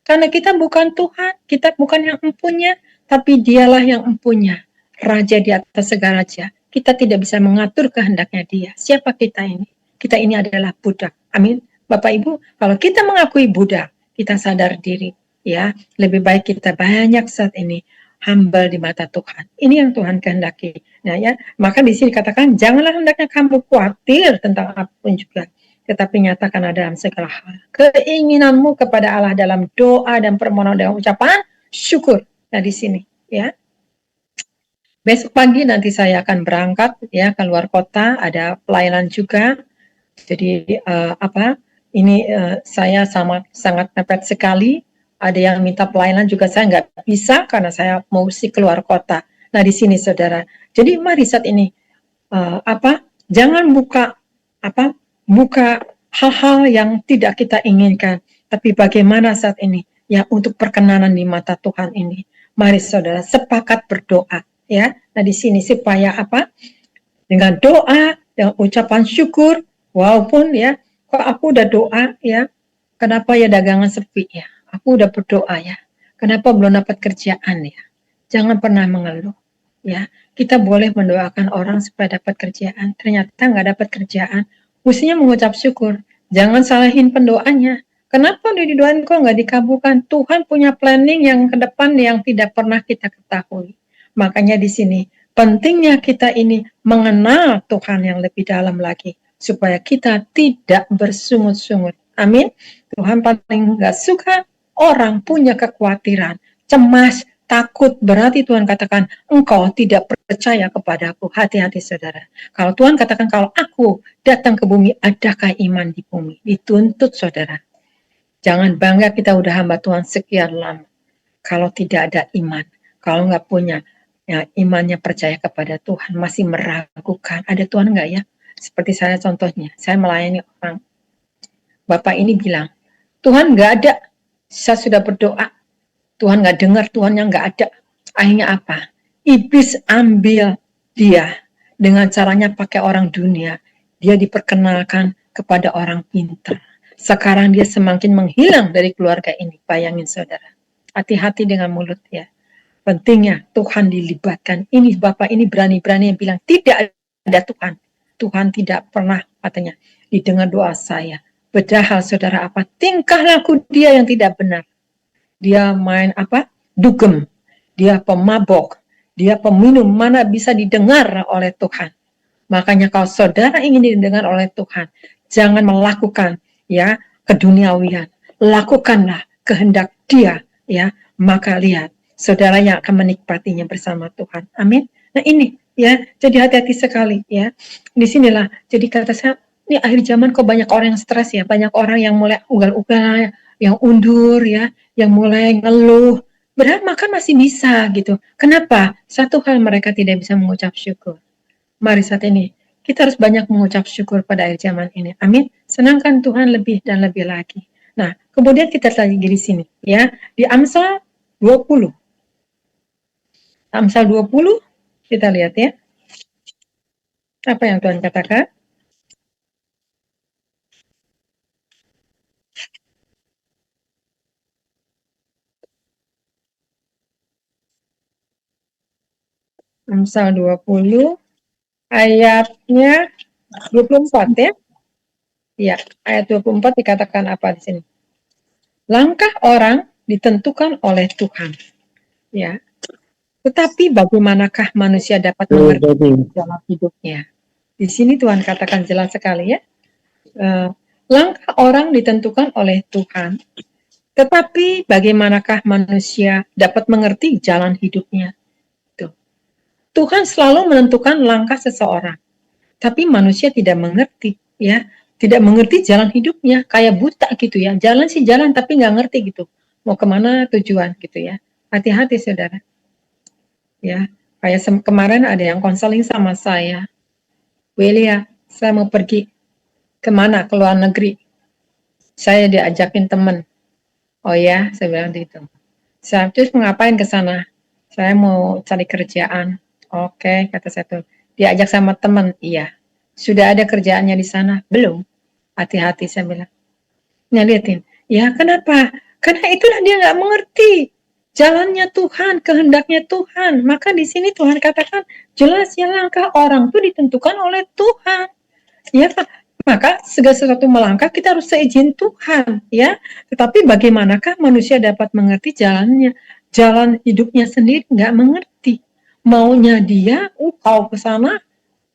Karena kita bukan Tuhan, kita bukan yang empunya, tapi Dialah yang empunya. Raja di atas segala raja. Kita tidak bisa mengatur kehendaknya Dia. Siapa kita ini? Kita ini adalah budak. Amin. Bapak Ibu, kalau kita mengakui budak, kita sadar diri, ya, lebih baik kita banyak saat ini humble di mata Tuhan. Ini yang Tuhan kehendaki. Nah, ya, maka di sini katakan janganlah hendaknya kamu khawatir tentang apapun juga, tetapi nyatakan dalam segala hal keinginanmu kepada Allah dalam doa dan permohonan dengan ucapan syukur. Nah, di sini, ya. Besok pagi nanti saya akan berangkat ya ke luar kota, ada pelayanan juga. Jadi saya sangat mepet sekali. Ada yang minta pelayanan juga saya nggak bisa karena saya mesti keluar kota. Nah, di sini saudara. Jadi mari saat ini jangan buka hal-hal yang tidak kita inginkan, tapi bagaimana saat ini ya untuk perkenanan di mata Tuhan ini. Mari saudara sepakat berdoa. Ya, nah di sini supaya dengan doa, dengan ucapan syukur, walaupun ya, kok aku udah doa ya, kenapa ya dagangan sepi ya, aku udah berdoa ya, kenapa belum dapat kerjaan ya, jangan pernah mengeluh ya, kita boleh mendoakan orang supaya dapat kerjaan, ternyata nggak dapat kerjaan, mestinya mengucap syukur, jangan salahin pendoanya, kenapa udah didoain kok nggak dikabulkan, Tuhan punya planning yang ke depan yang tidak pernah kita ketahui. Makanya di sini pentingnya kita ini mengenal Tuhan yang lebih dalam lagi supaya kita tidak bersungut-sungut. Amin. Tuhan paling nggak suka orang punya kekhawatiran, cemas, takut. Berarti Tuhan katakan engkau tidak percaya kepadaku. Hati-hati saudara. Kalau Tuhan katakan kalau aku datang ke bumi, adakah iman di bumi? Dituntut saudara. Jangan bangga kita udah hamba Tuhan sekian lama. Kalau tidak ada iman, kalau nggak punya ya, imannya percaya kepada Tuhan, masih meragukan, ada Tuhan enggak ya? Seperti saya contohnya, saya melayani orang. Bapak ini bilang, Tuhan enggak ada. Saya sudah berdoa, Tuhan enggak dengar, Tuhan yang enggak ada. Akhirnya apa? Iblis ambil dia dengan caranya pakai orang dunia. Dia diperkenalkan kepada orang pintar. Sekarang dia semakin menghilang dari keluarga ini. Bayangin saudara. Hati-hati dengan mulut ya. Pentingnya Tuhan dilibatkan. Ini Bapak ini berani-berani yang bilang tidak ada Tuhan. Tuhan tidak pernah katanya didengar doa saya. Padahal saudara tingkah laku dia yang tidak benar. Dia main dugem. Dia pemabok. Dia peminum, mana bisa didengar oleh Tuhan. Makanya kalau saudara ingin didengar oleh Tuhan, jangan melakukan ya keduniawian. Lakukanlah kehendak Dia ya. Maka lihat saudara yang akan menikmatinya bersama Tuhan. Amin. Nah ini ya, jadi hati-hati sekali ya. Disinilah, jadi kata saya, ini akhir zaman kok banyak orang yang stres ya, banyak orang yang mulai ugal-ugal, yang undur ya, yang mulai ngeluh. Padahal makan masih bisa gitu. Kenapa? Satu hal mereka tidak bisa mengucap syukur. Mari saat ini kita harus banyak mengucap syukur pada akhir zaman ini. Amin. Senangkan Tuhan lebih dan lebih lagi. Nah, kemudian kita lagi di sini ya, di Amsal 20. Amsal 20 kita lihat ya. Apa yang Tuhan katakan? Amsal 20 ayatnya 24 ya. Ya, ayat 24 dikatakan apa di sini? Langkah orang ditentukan oleh Tuhan. Ya. Tetapi bagaimanakah manusia dapat mengerti jalan hidupnya? Di sini Tuhan katakan jelas sekali ya. Langkah orang ditentukan oleh Tuhan. Tetapi bagaimanakah manusia dapat mengerti jalan hidupnya? Tuhan selalu menentukan langkah seseorang, tapi manusia tidak mengerti, ya, tidak mengerti jalan hidupnya, kayak buta gitu ya, jalan sih jalan tapi nggak ngerti gitu, mau kemana tujuan gitu ya. Hati-hati saudara, ya, kayak kemarin ada yang konseling sama saya, Welia, saya mau pergi kemana, ke luar negeri, saya diajakin temen, oh ya, saya bilang gitu, saya terus ngapain ke sana, saya mau cari kerjaan. Oke, kata saya tuh. Diajak sama teman, iya. Sudah ada kerjaannya di sana? Belum. Hati-hati, saya bilang. Nah, liatin. Ya, kenapa? Karena itulah dia nggak mengerti. Jalannya Tuhan, kehendaknya Tuhan. Maka di sini Tuhan katakan, jelas ya langkah orang itu ditentukan oleh Tuhan. Ya, maka segala sesuatu melangkah kita harus seizin Tuhan, ya. Tetapi bagaimanakah manusia dapat mengerti jalannya? Jalan hidupnya sendiri nggak mengerti. Maunya dia, kau ke sana,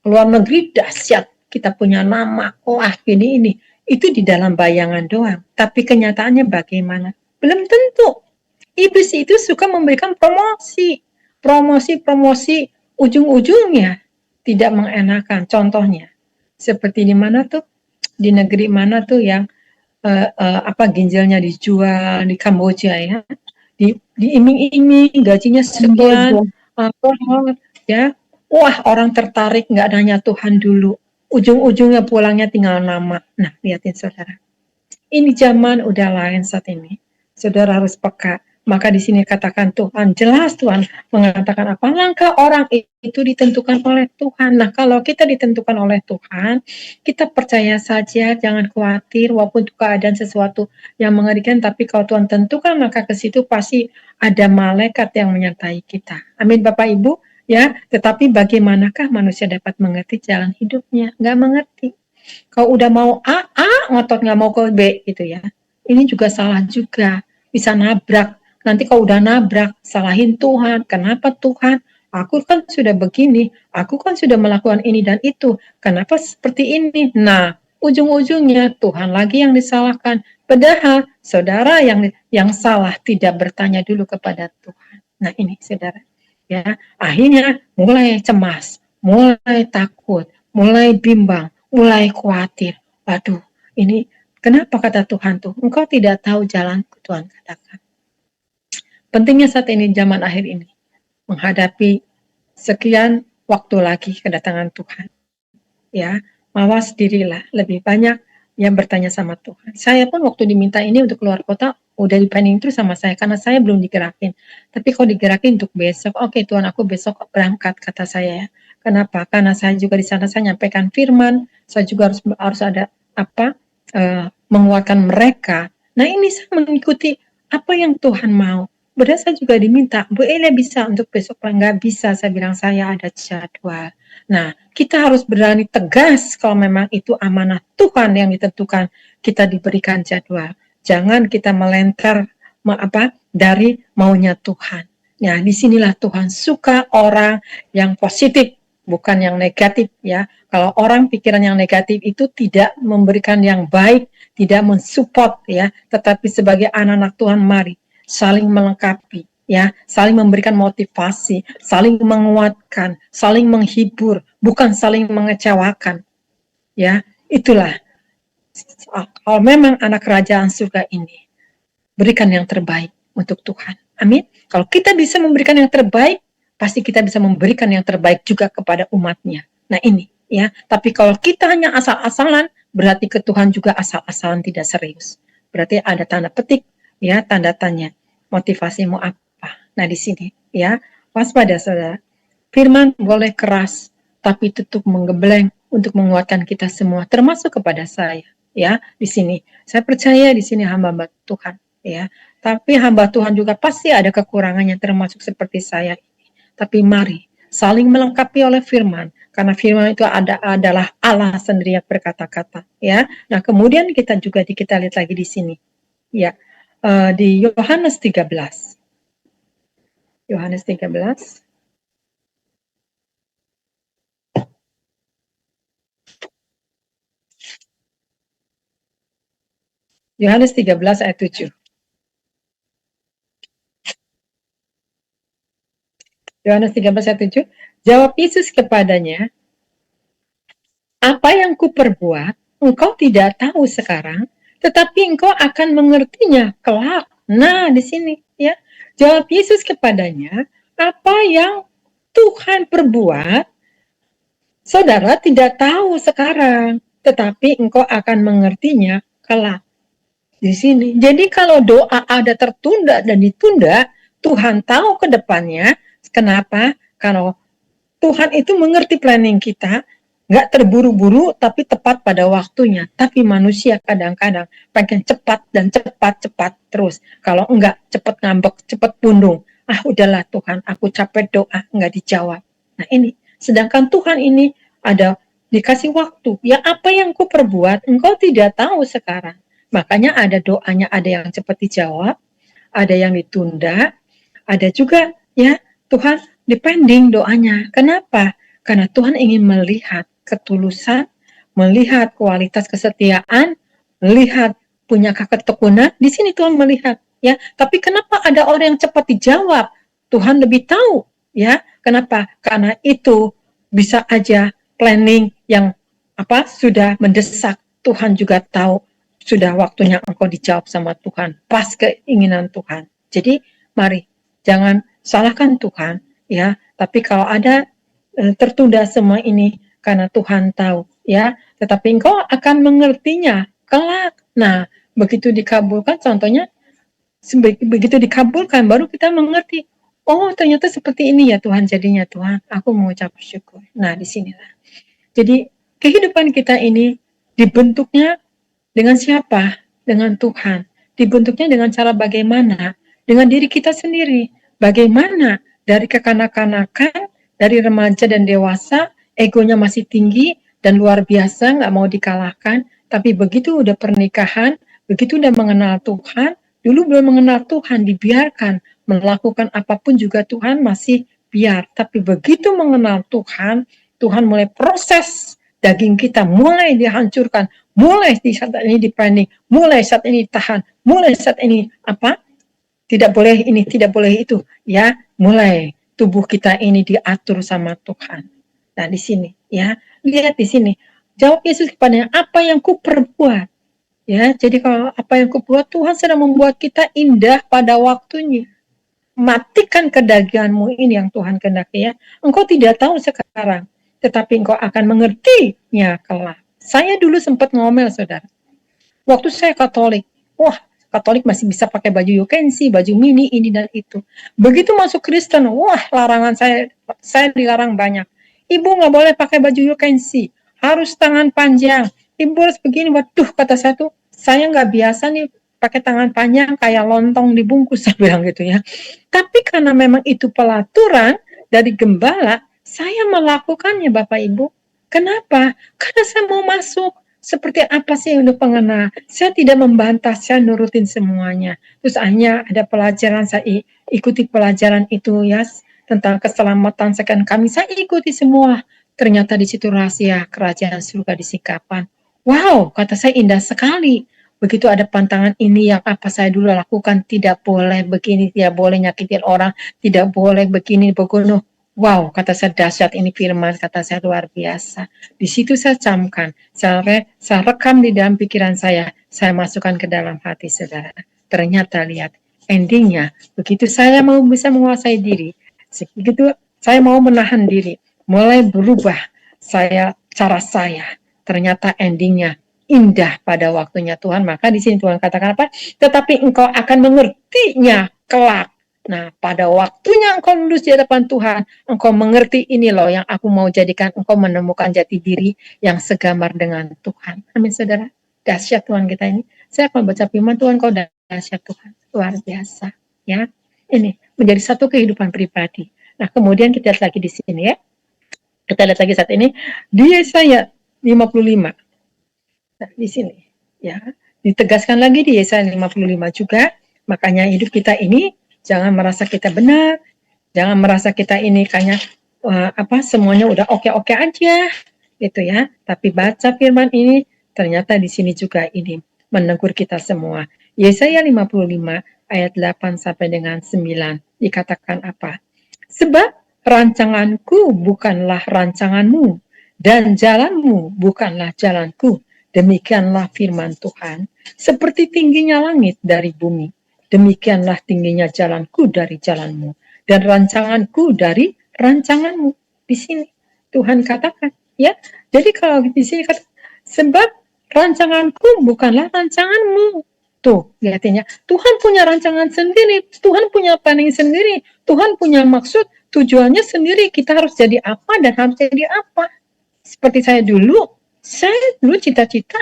luar negeri dahsyat, kita punya nama, wah ini. Itu di dalam bayangan doang. Tapi kenyataannya bagaimana? Belum tentu. Iblis itu suka memberikan promosi. Promosi, ujung-ujungnya tidak mengenakan. Contohnya, seperti di mana tuh? Di negeri mana tuh yang ginjalnya dijual di Kamboja ya? Diiming-iming gajinya sekian. Ya, wah orang tertarik nggak nanya Tuhan dulu, ujung-ujungnya pulangnya tinggal nama. Nah, lihatin saudara, ini zaman udah lain saat ini. Saudara harus peka. Maka di sini katakan Tuhan, jelas Tuhan mengatakan apa? Langkah orang itu ditentukan oleh Tuhan. Nah, kalau kita ditentukan oleh Tuhan, kita percaya saja, jangan khawatir, walaupun itu keadaan sesuatu yang mengerikan, tapi kalau Tuhan tentukan, maka ke situ pasti ada malaikat yang menyertai kita. Amin, Bapak Ibu. Ya, tetapi bagaimanakah manusia dapat mengerti jalan hidupnya? Nggak mengerti. Kalau udah mau A, ngotot nggak mau ke B gitu ya. Ini juga salah juga, bisa nabrak. Nanti kalau udah nabrak, salahin Tuhan. Kenapa Tuhan? Aku kan sudah begini, aku kan sudah melakukan ini dan itu. Kenapa seperti ini? Nah, ujung-ujungnya Tuhan lagi yang disalahkan. Padahal saudara yang salah tidak bertanya dulu kepada Tuhan. Nah ini saudara. Ya, akhirnya mulai cemas, mulai takut, mulai bimbang, mulai khawatir. Waduh, ini kenapa kata Tuhan tuh? Engkau tidak tahu jalan, Tuhan katakan. Pentingnya saat ini, zaman akhir ini, menghadapi sekian waktu lagi kedatangan Tuhan. Ya, mawas dirilah, lebih banyak yang bertanya sama Tuhan. Saya pun waktu diminta ini untuk keluar kota, udah di planning terus sama saya, karena saya belum digerakin. Tapi kalau digerakin untuk besok, oke Tuhan, aku besok berangkat, kata saya ya. Kenapa? Karena saya juga di sana saya nyampaikan firman, saya juga harus ada menguatkan mereka. Nah ini saya mengikuti apa yang Tuhan mau. Padahal saya juga diminta, Bu Elia bisa untuk besok, nggak bisa, saya bilang saya ada jadwal. Nah, kita harus berani tegas kalau memang itu amanah Tuhan yang ditentukan, kita diberikan jadwal. Jangan kita melenter dari maunya Tuhan. Nah, disinilah Tuhan suka orang yang positif, bukan yang negatif ya. Kalau orang pikiran yang negatif itu tidak memberikan yang baik, tidak mensupport ya, tetapi sebagai anak-anak Tuhan mari saling melengkapi ya, saling memberikan motivasi, saling menguatkan, saling menghibur, bukan saling mengecewakan. Ya, itulah kalau memang anak kerajaan surga ini, berikan yang terbaik untuk Tuhan. Amin. Kalau kita bisa memberikan yang terbaik, pasti kita bisa memberikan yang terbaik juga kepada umatnya. Nah ini ya, tapi kalau kita hanya asal-asalan, berarti ke Tuhan juga asal-asalan, tidak serius. Berarti ada tanda petik ya, tanda tanya. Motivasimu apa? Nah di sini ya, waspada saudara. Firman boleh keras, tapi tetap menggembleng untuk menguatkan kita semua, termasuk kepada saya. Ya, di sini saya percaya di sini hamba Tuhan. Ya, tapi hamba Tuhan juga pasti ada kekurangannya, termasuk seperti saya. Tapi mari saling melengkapi oleh firman, karena firman itu adalah Allah sendiri yang berkata-kata. Ya, nah kemudian kita lihat lagi di sini. Ya, di Yohanes 13. Yohanes 13. Yohanes 13 ayat 7. Yohanes 13 ayat 7. Jawab Yesus kepadanya, apa yang kuperbuat, engkau tidak tahu sekarang, tetapi engkau akan mengertinya kelak. Nah, di sini ya. Jawab Yesus kepadanya, apa yang Tuhan perbuat, saudara tidak tahu sekarang, tetapi engkau akan mengertinya kelak. Di sini. Jadi kalau doa ada tertunda dan ditunda, Tuhan tahu ke depannya. Kenapa? Kalau Tuhan itu mengerti planning kita, nggak terburu-buru tapi tepat pada waktunya. Tapi manusia kadang-kadang pengen cepat dan cepat terus. Kalau enggak, cepat ngambek, cepat pundung. Ah udahlah Tuhan, aku capek doa, nggak dijawab. Nah ini, sedangkan Tuhan ini ada dikasih waktu. Ya apa yang ku perbuat, engkau tidak tahu sekarang. Makanya ada doanya, ada yang cepat dijawab, ada yang ditunda, ada juga ya Tuhan depending doanya. Kenapa? Karena Tuhan ingin melihat ketulusan, melihat kualitas kesetiaan, melihat punya ketekunan. Di sini Tuhan melihat ya. Tapi kenapa ada orang yang cepat dijawab? Tuhan lebih tahu ya. Kenapa? Karena itu bisa aja planning yang sudah mendesak. Tuhan juga tahu sudah waktunya engkau dijawab sama Tuhan, pas keinginan Tuhan. Jadi mari jangan salahkan Tuhan ya, tapi kalau ada tertunda semua ini karena Tuhan tahu ya, tetapi engkau akan mengertinya kelak. Nah, begitu dikabulkan, contohnya begitu dikabulkan baru kita mengerti. Oh, ternyata seperti ini ya Tuhan jadinya. Tuhan, aku mengucap syukur. Nah, disinilah. Jadi kehidupan kita ini dibentuknya dengan siapa? Dengan Tuhan. Dibentuknya dengan cara bagaimana? Dengan diri kita sendiri. Bagaimana? Dari kekanak-kanakan, dari remaja dan dewasa, egonya masih tinggi dan luar biasa, nggak mau dikalahkan. Tapi begitu udah pernikahan, begitu udah mengenal Tuhan, dulu belum mengenal Tuhan, dibiarkan. Melakukan apapun juga Tuhan masih biar. Tapi begitu mengenal Tuhan, Tuhan mulai proses daging kita, mulai dihancurkan, mulai saat ini diplanning, mulai saat ini tahan, mulai saat ini tidak boleh ini, tidak boleh itu, ya, mulai tubuh kita ini diatur sama Tuhan. Nah di sini, ya, lihat di sini, jawab Yesus kepadanya, apa yang kuperbuat, ya, jadi kalau apa yang kuperbuat, Tuhan sedang membuat kita indah pada waktunya. Matikan kedaginganmu ini yang Tuhan kehendaki ya. Engkau tidak tahu sekarang, tetapi engkau akan mengertinya kelak. Saya dulu sempat ngomel, saudara. Waktu saya Katolik, wah, Katolik masih bisa pakai baju you can see, baju mini, ini dan itu. Begitu masuk Kristen, wah, larangan saya dilarang banyak. Ibu nggak boleh pakai baju you can see, harus tangan panjang. Ibu harus begini, waduh, kata saya tuh, saya nggak biasa nih pakai tangan panjang kayak lontong dibungkus, saya bilang gitu ya. Tapi karena memang itu pelaturan dari gembala, saya melakukannya Bapak Ibu. Kenapa? Karena saya mau masuk. Seperti apa sih yang udah pengenal? Saya tidak membantah, saya nurutin semuanya. Terus akhirnya ada pelajaran, saya ikuti pelajaran itu ya, tentang keselamatan sekian kami, saya ikuti semua. Ternyata di situ rahasia kerajaan surga disikapan. Wow, kata saya indah sekali. Begitu ada pantangan ini yang apa saya dulu lakukan, tidak boleh begini, tidak boleh nyakitin orang, tidak boleh begini, begono. Wow, kata saya dahsyat ini firman, kata saya luar biasa. Di situ saya camkan, saya rekam di dalam pikiran saya masukkan ke dalam hati saudara. Ternyata lihat, endingnya, begitu saya mau bisa menguasai diri, begitu saya mau menahan diri, mulai berubah, cara saya, ternyata endingnya indah pada waktunya Tuhan. Maka di sini Tuhan katakan apa? Tetapi engkau akan mengertinya kelak. Nah, pada waktunya engkau lulus di hadapan Tuhan, engkau mengerti ini loh yang aku mau jadikan engkau menemukan jati diri yang segambar dengan Tuhan. Amin, saudara. Dahsyat Tuhan kita ini. Saya akan baca firman Tuhan, kau dahsyat Tuhan. Luar biasa. Ya, ini menjadi satu kehidupan pribadi. Nah, kemudian kita lihat lagi di sini ya. Kita lihat lagi saat ini di Yesaya 55. Nah, di sini ya, ditegaskan lagi di Yesaya 55 juga. Makanya hidup kita ini jangan merasa kita benar, jangan merasa kita ini kayaknya semuanya udah oke-oke aja gitu ya. Tapi baca firman ini ternyata di sini juga ini menegur kita semua. Yesaya 55 ayat 8 sampai dengan 9 dikatakan apa? Sebab rancanganku bukanlah rancanganmu dan jalanmu bukanlah jalanku. Demikianlah firman Tuhan. Seperti tingginya langit dari bumi, demikianlah tingginya jalanku dari jalanmu dan rancanganku dari rancanganmu. Di sini Tuhan katakan, ya. Jadi kalau di sini kata, sebab rancanganku bukanlah rancanganmu. Tuh, artinya Tuhan punya rancangan sendiri, Tuhan punya planning sendiri, Tuhan punya maksud, tujuannya sendiri. Kita harus jadi apa dan harus jadi apa. Seperti saya dulu cita-cita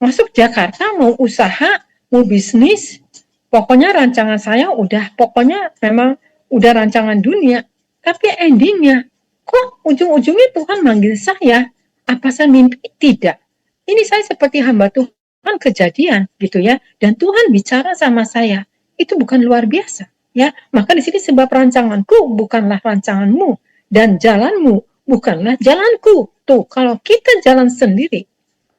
masuk Jakarta, mau usaha, mau bisnis, pokoknya rancangan saya memang udah rancangan dunia. Tapi endingnya, kok ujung-ujungnya Tuhan manggil saya? Apa saya mimpi? Tidak. Ini saya seperti hamba Tuhan kejadian gitu ya. Dan Tuhan bicara sama saya. Itu bukan luar biasa ya. Maka di sini sebab rancanganku bukanlah rancanganmu dan jalanmu bukanlah jalanku. Tuh, kalau kita jalan sendiri,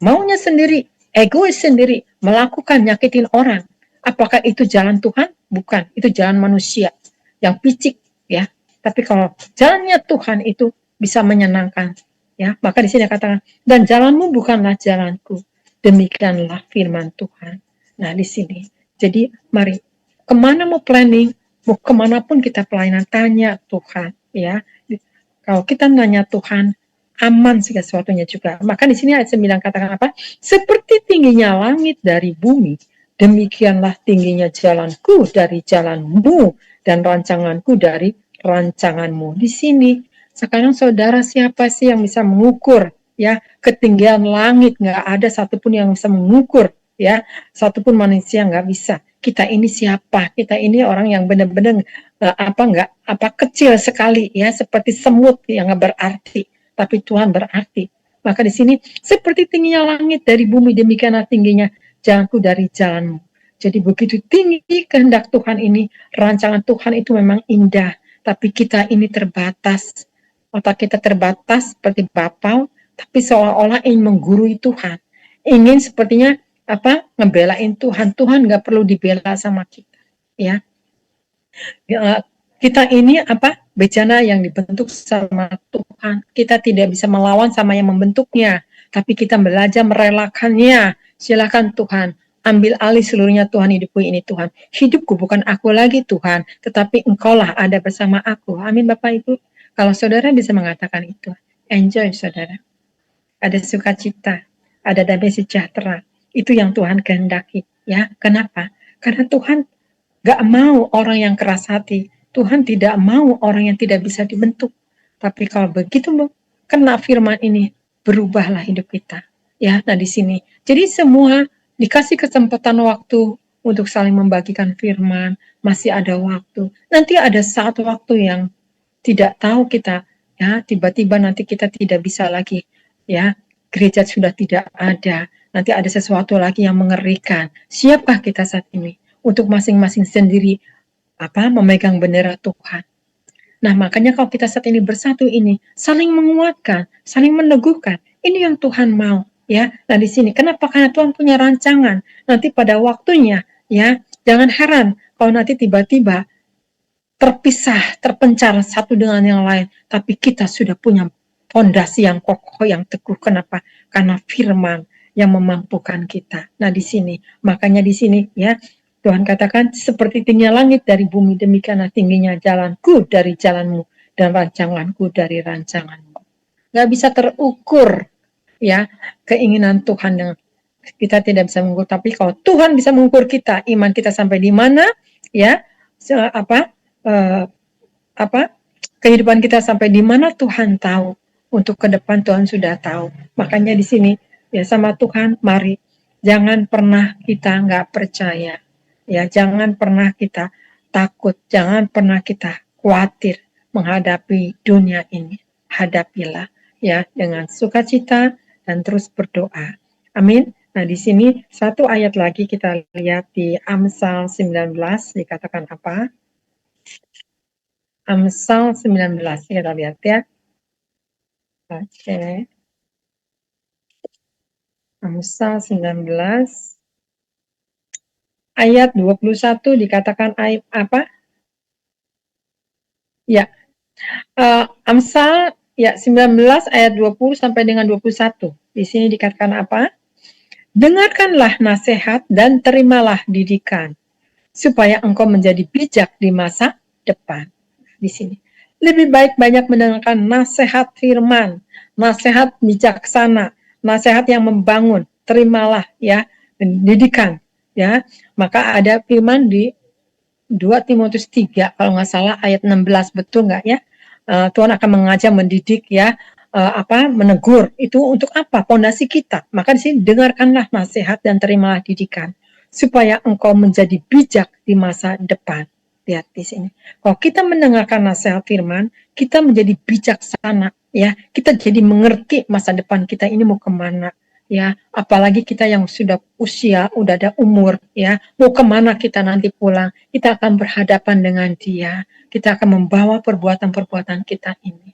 maunya sendiri, egois sendiri, melakukan nyakitin orang, apakah itu jalan Tuhan? Bukan, itu jalan manusia yang picik ya. Tapi kalau jalannya Tuhan itu bisa menyenangkan ya. Maka di sini katakan, dan jalanmu bukanlah jalanku. Demikianlah firman Tuhan. Nah, di sini. Jadi, mari kemana mau planning, mau kemanapun kita pelayanan, tanya Tuhan ya. Kalau kita nanya Tuhan, aman segala sesuatunya juga. Maka di sini ayat 9 katakan apa? Seperti tingginya langit dari bumi, demikianlah tingginya jalanku dari jalanmu dan rancanganku dari rancanganmu. Di sini sekarang saudara, siapa sih yang bisa mengukur ya ketinggian langit? Nggak ada satupun yang bisa mengukur ya, satupun manusia nggak bisa. Kita ini siapa? Kita ini orang yang benar-benar kecil sekali ya, seperti semut yang nggak berarti. Tapi Tuhan berarti. Maka di sini seperti tingginya langit dari bumi, demikianlah tingginya jalanku dari jalanmu. Jadi begitu tinggi kehendak Tuhan ini, rancangan Tuhan itu memang indah, tapi kita ini terbatas. Otak kita terbatas seperti bapau, tapi seolah-olah ingin menggurui Tuhan. Ingin sepertinya ngebelain Tuhan. Tuhan nggak perlu dibela sama kita. Ya. Kita ini bejana yang dibentuk sama Tuhan. Kita tidak bisa melawan sama yang membentuknya, tapi kita belajar merelakannya. Silakan Tuhan, ambil alih seluruhnya Tuhan hidupku ini Tuhan. Hidupku bukan aku lagi Tuhan, tetapi Engkaulah ada bersama aku. Amin Bapak Ibu. Kalau saudara bisa mengatakan itu, enjoy saudara. Ada sukacita, ada damai sejahtera. Itu yang Tuhan kehendaki. Ya, kenapa? Karena Tuhan gak mau orang yang keras hati. Tuhan tidak mau orang yang tidak bisa dibentuk. Tapi kalau begitu kena firman ini, berubahlah hidup kita. Ya, nah di sini. Jadi semua dikasih kesempatan waktu untuk saling membagikan firman, masih ada waktu. Nanti ada saat waktu yang tidak tahu kita, ya, tiba-tiba nanti kita tidak bisa lagi, ya, gereja sudah tidak ada. Nanti ada sesuatu lagi yang mengerikan. Siapkah kita saat ini untuk masing-masing sendiri memegang bendera Tuhan? Nah, makanya kalau kita saat ini bersatu ini, saling menguatkan, saling meneguhkan. Ini yang Tuhan mau, ya. Nah, di sini kenapa? Karena Tuhan punya rancangan. Nanti pada waktunya, ya, jangan heran kalau nanti tiba-tiba terpisah, terpencar satu dengan yang lain, tapi kita sudah punya fondasi yang kokoh, yang teguh. Kenapa? Karena firman yang memampukan kita. Nah, di sini, makanya di sini, ya, Tuhan katakan, seperti tingginya langit dari bumi, demikianlah tingginya jalanku dari jalanmu, dan rancanganku dari rancanganmu. nggak bisa terukur ya keinginan Tuhan dengan kita tidak bisa mengukur. Tapi kalau Tuhan bisa mengukur kita, iman kita sampai di mana, ya kehidupan kita sampai di mana Tuhan tahu. Untuk ke depan Tuhan sudah tahu. Makanya di sini ya sama Tuhan, mari jangan pernah kita nggak percaya, ya jangan pernah kita takut, jangan pernah kita khawatir menghadapi dunia ini. Hadapilah ya dengan sukacita dan terus berdoa. Amin. Nah, di sini satu ayat lagi kita lihat di Amsal 19 dikatakan apa? Amsal 19 kita lihat ya. Oke. Amsal 19 ayat 21 dikatakan ayat apa? Ya. Amsal ya 19 ayat 20 sampai dengan 21. Di sini dikatakan apa? Dengarkanlah nasihat dan terimalah didikan, supaya engkau menjadi bijak di masa depan. Di sini. Lebih baik banyak mendengarkan nasihat firman, nasihat bijaksana, nasihat yang membangun, terimalah ya, didikan ya. Maka ada firman di 2 Timotius 3 kalau nggak salah ayat 16, betul nggak ya? Tuhan akan mengajar, mendidik ya, menegur. Itu untuk apa? Pondasi kita. Maka di sini dengarkanlah nasihat dan terimalah didikan, supaya engkau menjadi bijak di masa depan. Lihat di sini. Kalau kita mendengarkan nasihat firman, kita menjadi bijaksana ya. Kita jadi mengerti masa depan kita ini mau kemana ya. Apalagi kita yang sudah usia, udah ada umur ya. Mau kemana kita nanti pulang. Kita akan berhadapan dengan Dia. Kita akan membawa perbuatan-perbuatan kita ini.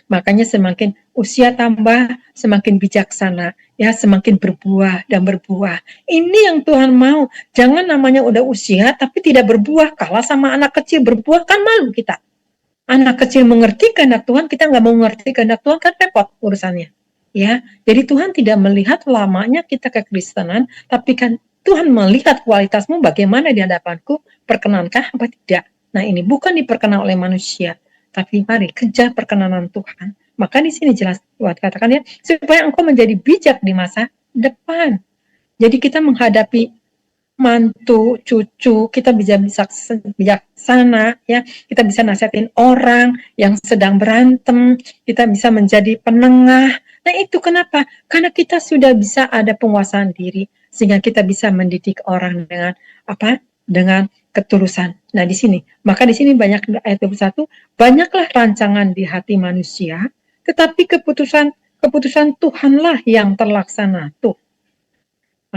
Makanya semakin usia tambah, semakin bijaksana, ya semakin berbuah dan berbuah. Ini yang Tuhan mau. Jangan namanya udah usia tapi tidak berbuah, kalah sama anak kecil berbuah, kan malu kita. Anak kecil mengerti kehendak Tuhan, kita nggak mau mengerti kehendak Tuhan, kan repot urusannya. Ya, jadi Tuhan tidak melihat lamanya kita kekristenan, tapi kan Tuhan melihat kualitasmu bagaimana di hadapanku, perkenankah apa tidak. Nah ini bukan diperkenan oleh manusia, tapi mari kejar perkenanan Tuhan. Maka di sini jelas Tuhan katakan ya, supaya engkau menjadi bijak di masa depan. Jadi kita menghadapi mantu, cucu, kita bisa bijaksana ya, kita bisa nasihatin orang yang sedang berantem, kita bisa menjadi penengah. Nah itu kenapa? Karena kita sudah bisa ada penguasaan diri, sehingga kita bisa mendidik orang dengan dengan ketulusan. Nah di sini, maka di sini banyak ayat 21, banyaklah rancangan di hati manusia, tetapi keputusan Tuhanlah yang terlaksana. Tuh,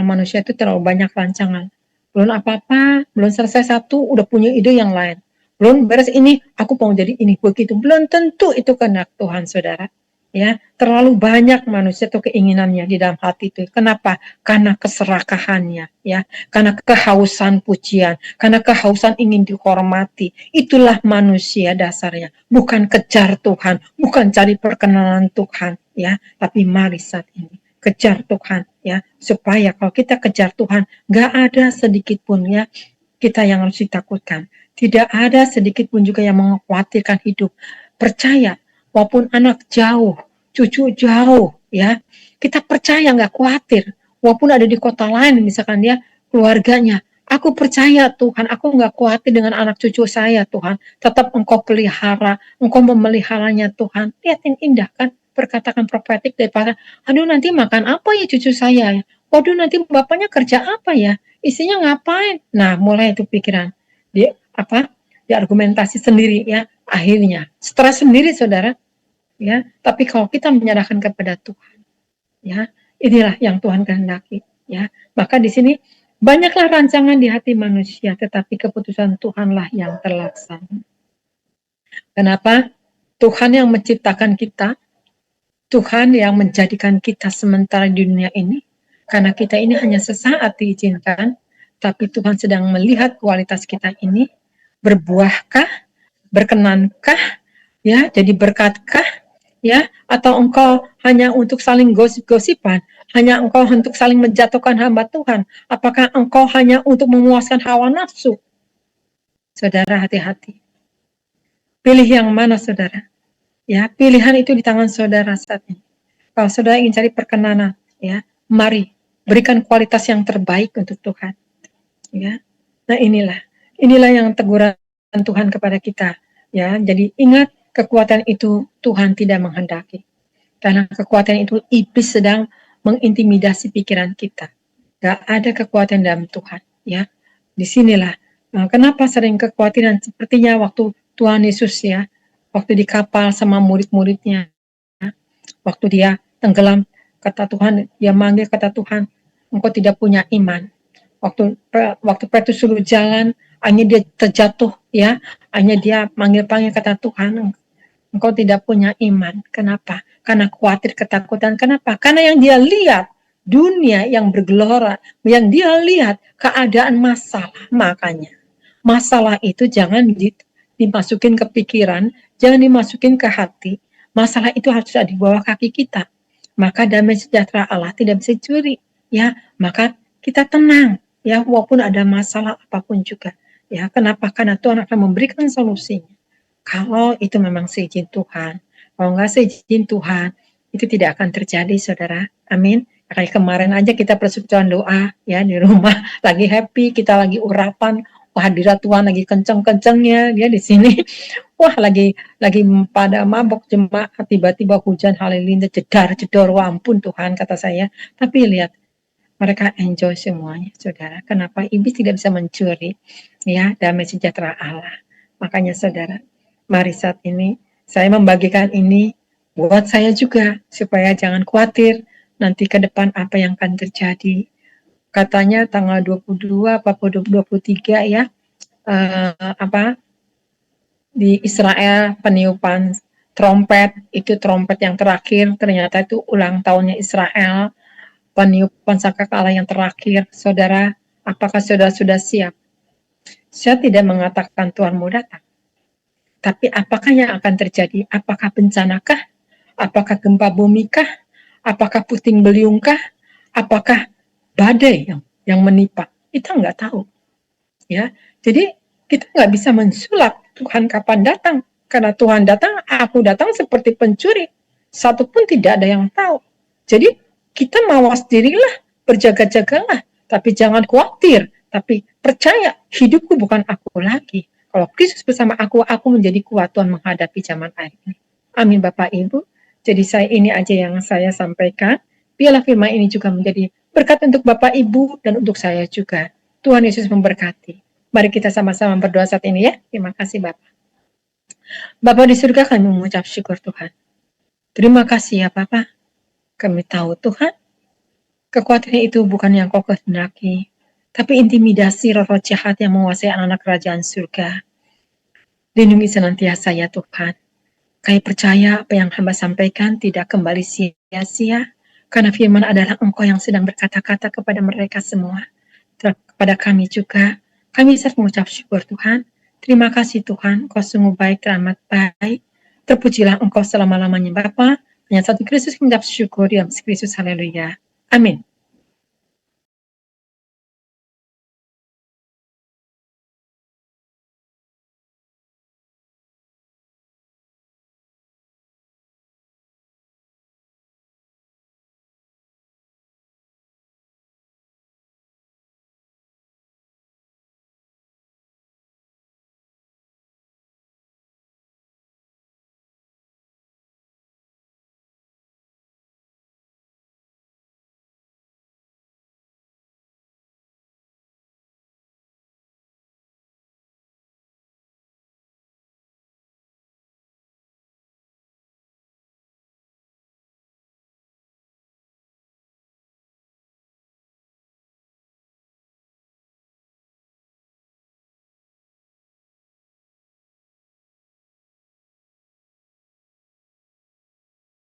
manusia itu terlalu banyak rancangan. Belum apa-apa, belum selesai satu, udah punya ide yang lain. Belum beres ini, aku mau jadi ini begitu. Belum tentu itu kehendak Tuhan, saudara. Ya, terlalu banyak manusia tuh keinginannya di dalam hati itu. Kenapa? Karena keserakahannya, ya, karena kehausan pujian, karena kehausan ingin dihormati. Itulah manusia dasarnya. Bukan kejar Tuhan, bukan cari perkenalan Tuhan, ya. Tapi mari saat ini kejar Tuhan, ya, supaya kalau kita kejar Tuhan, nggak ada sedikit pun ya kita yang harus ditakutkan. Tidak ada sedikit pun juga yang mengkhawatirkan hidup. Percaya. Walaupun anak jauh, cucu jauh, ya, kita percaya nggak khawatir. Walaupun ada di kota lain, misalkan dia keluarganya, aku percaya Tuhan, aku nggak khawatir dengan anak cucu saya Tuhan. Tetap Engkau pelihara, Engkau memeliharanya Tuhan. Lihat yang indah kan, perkataan profetik daripada, aduh nanti makan apa ya cucu saya ya? Waduh nanti bapaknya kerja apa ya? Istrinya ngapain? Nah mulai itu pikiran, dia argumentasi sendiri ya. Akhirnya stres sendiri saudara ya, tapi kalau kita menyerahkan kepada Tuhan ya, inilah yang Tuhan kehendaki ya. Maka di sini banyaklah rancangan di hati manusia, tetapi keputusan Tuhanlah yang terlaksana. Kenapa? Tuhan yang menciptakan kita, Tuhan yang menjadikan kita sementara di dunia ini, karena kita ini hanya sesaat diizinkan, tapi Tuhan sedang melihat kualitas kita ini, berbuahkah, berkenankah, ya, jadi berkatkah, ya, atau engkau hanya untuk saling gosip-gosipan, hanya engkau untuk saling menjatuhkan hamba Tuhan, apakah engkau hanya untuk memuaskan hawa nafsu? Saudara hati-hati. Pilih yang mana saudara? Ya, pilihan itu di tangan saudara saat ini. Kalau saudara ingin cari perkenanan, ya, mari berikan kualitas yang terbaik untuk Tuhan. Ya, nah inilah yang teguran Tuhan kepada kita. Ya, jadi ingat kekuatan itu Tuhan tidak menghendaki. Karena kekuatan itu iblis sedang mengintimidasi pikiran kita. Gak ada kekuatan dalam Tuhan. Ya, disinilah. Nah, kenapa sering kekhawatiran? Sepertinya waktu Tuhan Yesus ya, waktu di kapal sama murid-muridnya, waktu dia tenggelam, kata Tuhan, dia manggil kata Tuhan, engkau tidak punya iman. Waktu Petrus suruh jalan, hanya dia terjatuh ya, hanya dia panggil kata Tuhan, engkau tidak punya iman. Kenapa? Karena khawatir, ketakutan. Kenapa? Karena yang dia lihat dunia yang bergelora, yang dia lihat keadaan masalah. Makanya masalah itu jangan dimasukin ke pikiran, jangan dimasukin ke hati. Masalah itu harus ada di bawah kaki kita. Maka damai sejahtera Allah tidak bisa dicuri. Ya, maka kita tenang. Ya, walaupun ada masalah apapun juga. Ya, kenapa? Karena Tuhan akan memberikan solusinya. Kalau itu memang seizin Tuhan. Kalau enggak seizin Tuhan, itu tidak akan terjadi, saudara. Amin. Kayak kemarin aja kita persekutuan doa ya di rumah, lagi happy, kita lagi urapan, wah hadirat Tuhan lagi kenceng-kencengnya dia di sini. Wah lagi pada mabok jemaat, tiba-tiba hujan halilintar jedar-jedor, wah ampun Tuhan kata saya. Tapi lihat mereka enjoy semuanya, saudara. Kenapa iblis tidak bisa mencuri ya damai sejahtera Allah? Makanya saudara, mari saat ini saya membagikan ini buat saya juga supaya jangan khawatir nanti ke depan apa yang akan terjadi. Katanya tanggal 22 apa 23 ya, di Israel peniupan trompet, itu trompet yang terakhir, ternyata itu ulang tahunnya Israel, peniupan sangkakala yang terakhir. Saudara, apakah saudara sudah siap? Saya tidak mengatakan Tuhan mau datang, tapi apakah yang akan terjadi? Apakah bencanakah? Apakah gempa bumikah? Apakah puting beliungkah? Apakah badai yang menimpa? Kita nggak tahu. Ya, jadi kita nggak bisa mensulap Tuhan kapan datang. Karena Tuhan datang, aku datang seperti pencuri. Satu pun tidak ada yang tahu. Jadi kita mawas dirilah, berjaga-jagalah. Tapi jangan khawatir. Tapi percaya, hidupku bukan aku lagi. Kalau Kristus bersama aku menjadi kuat Tuhan menghadapi zaman akhir ini. Amin Bapak Ibu. Jadi ini aja yang saya sampaikan. Biarlah firman ini juga menjadi berkat untuk Bapak Ibu dan untuk saya juga. Tuhan Yesus memberkati. Mari kita sama-sama berdoa saat ini ya. Terima kasih Bapak. Bapak di surga, kami mengucap syukur Tuhan. Terima kasih ya Bapak. Kami tahu Tuhan, kekhawatiran itu bukan yang Kau kehendaki, tapi intimidasi roh-roh jahat yang menguasai anak-anak kerajaan surga. Lindungi senantiasa ya Tuhan. Kami percaya apa yang hamba sampaikan tidak kembali sia-sia, karena firman adalah Engkau yang sedang berkata-kata kepada mereka semua. Kepada kami juga, kami bisa mengucap syukur Tuhan. Terima kasih Tuhan, Engkau sungguh baik, teramat baik. Terpujilah Engkau selama-lamanya Bapa. Hanya satu Kristus mengucap syukur, dalam Kristus, haleluya. Amin.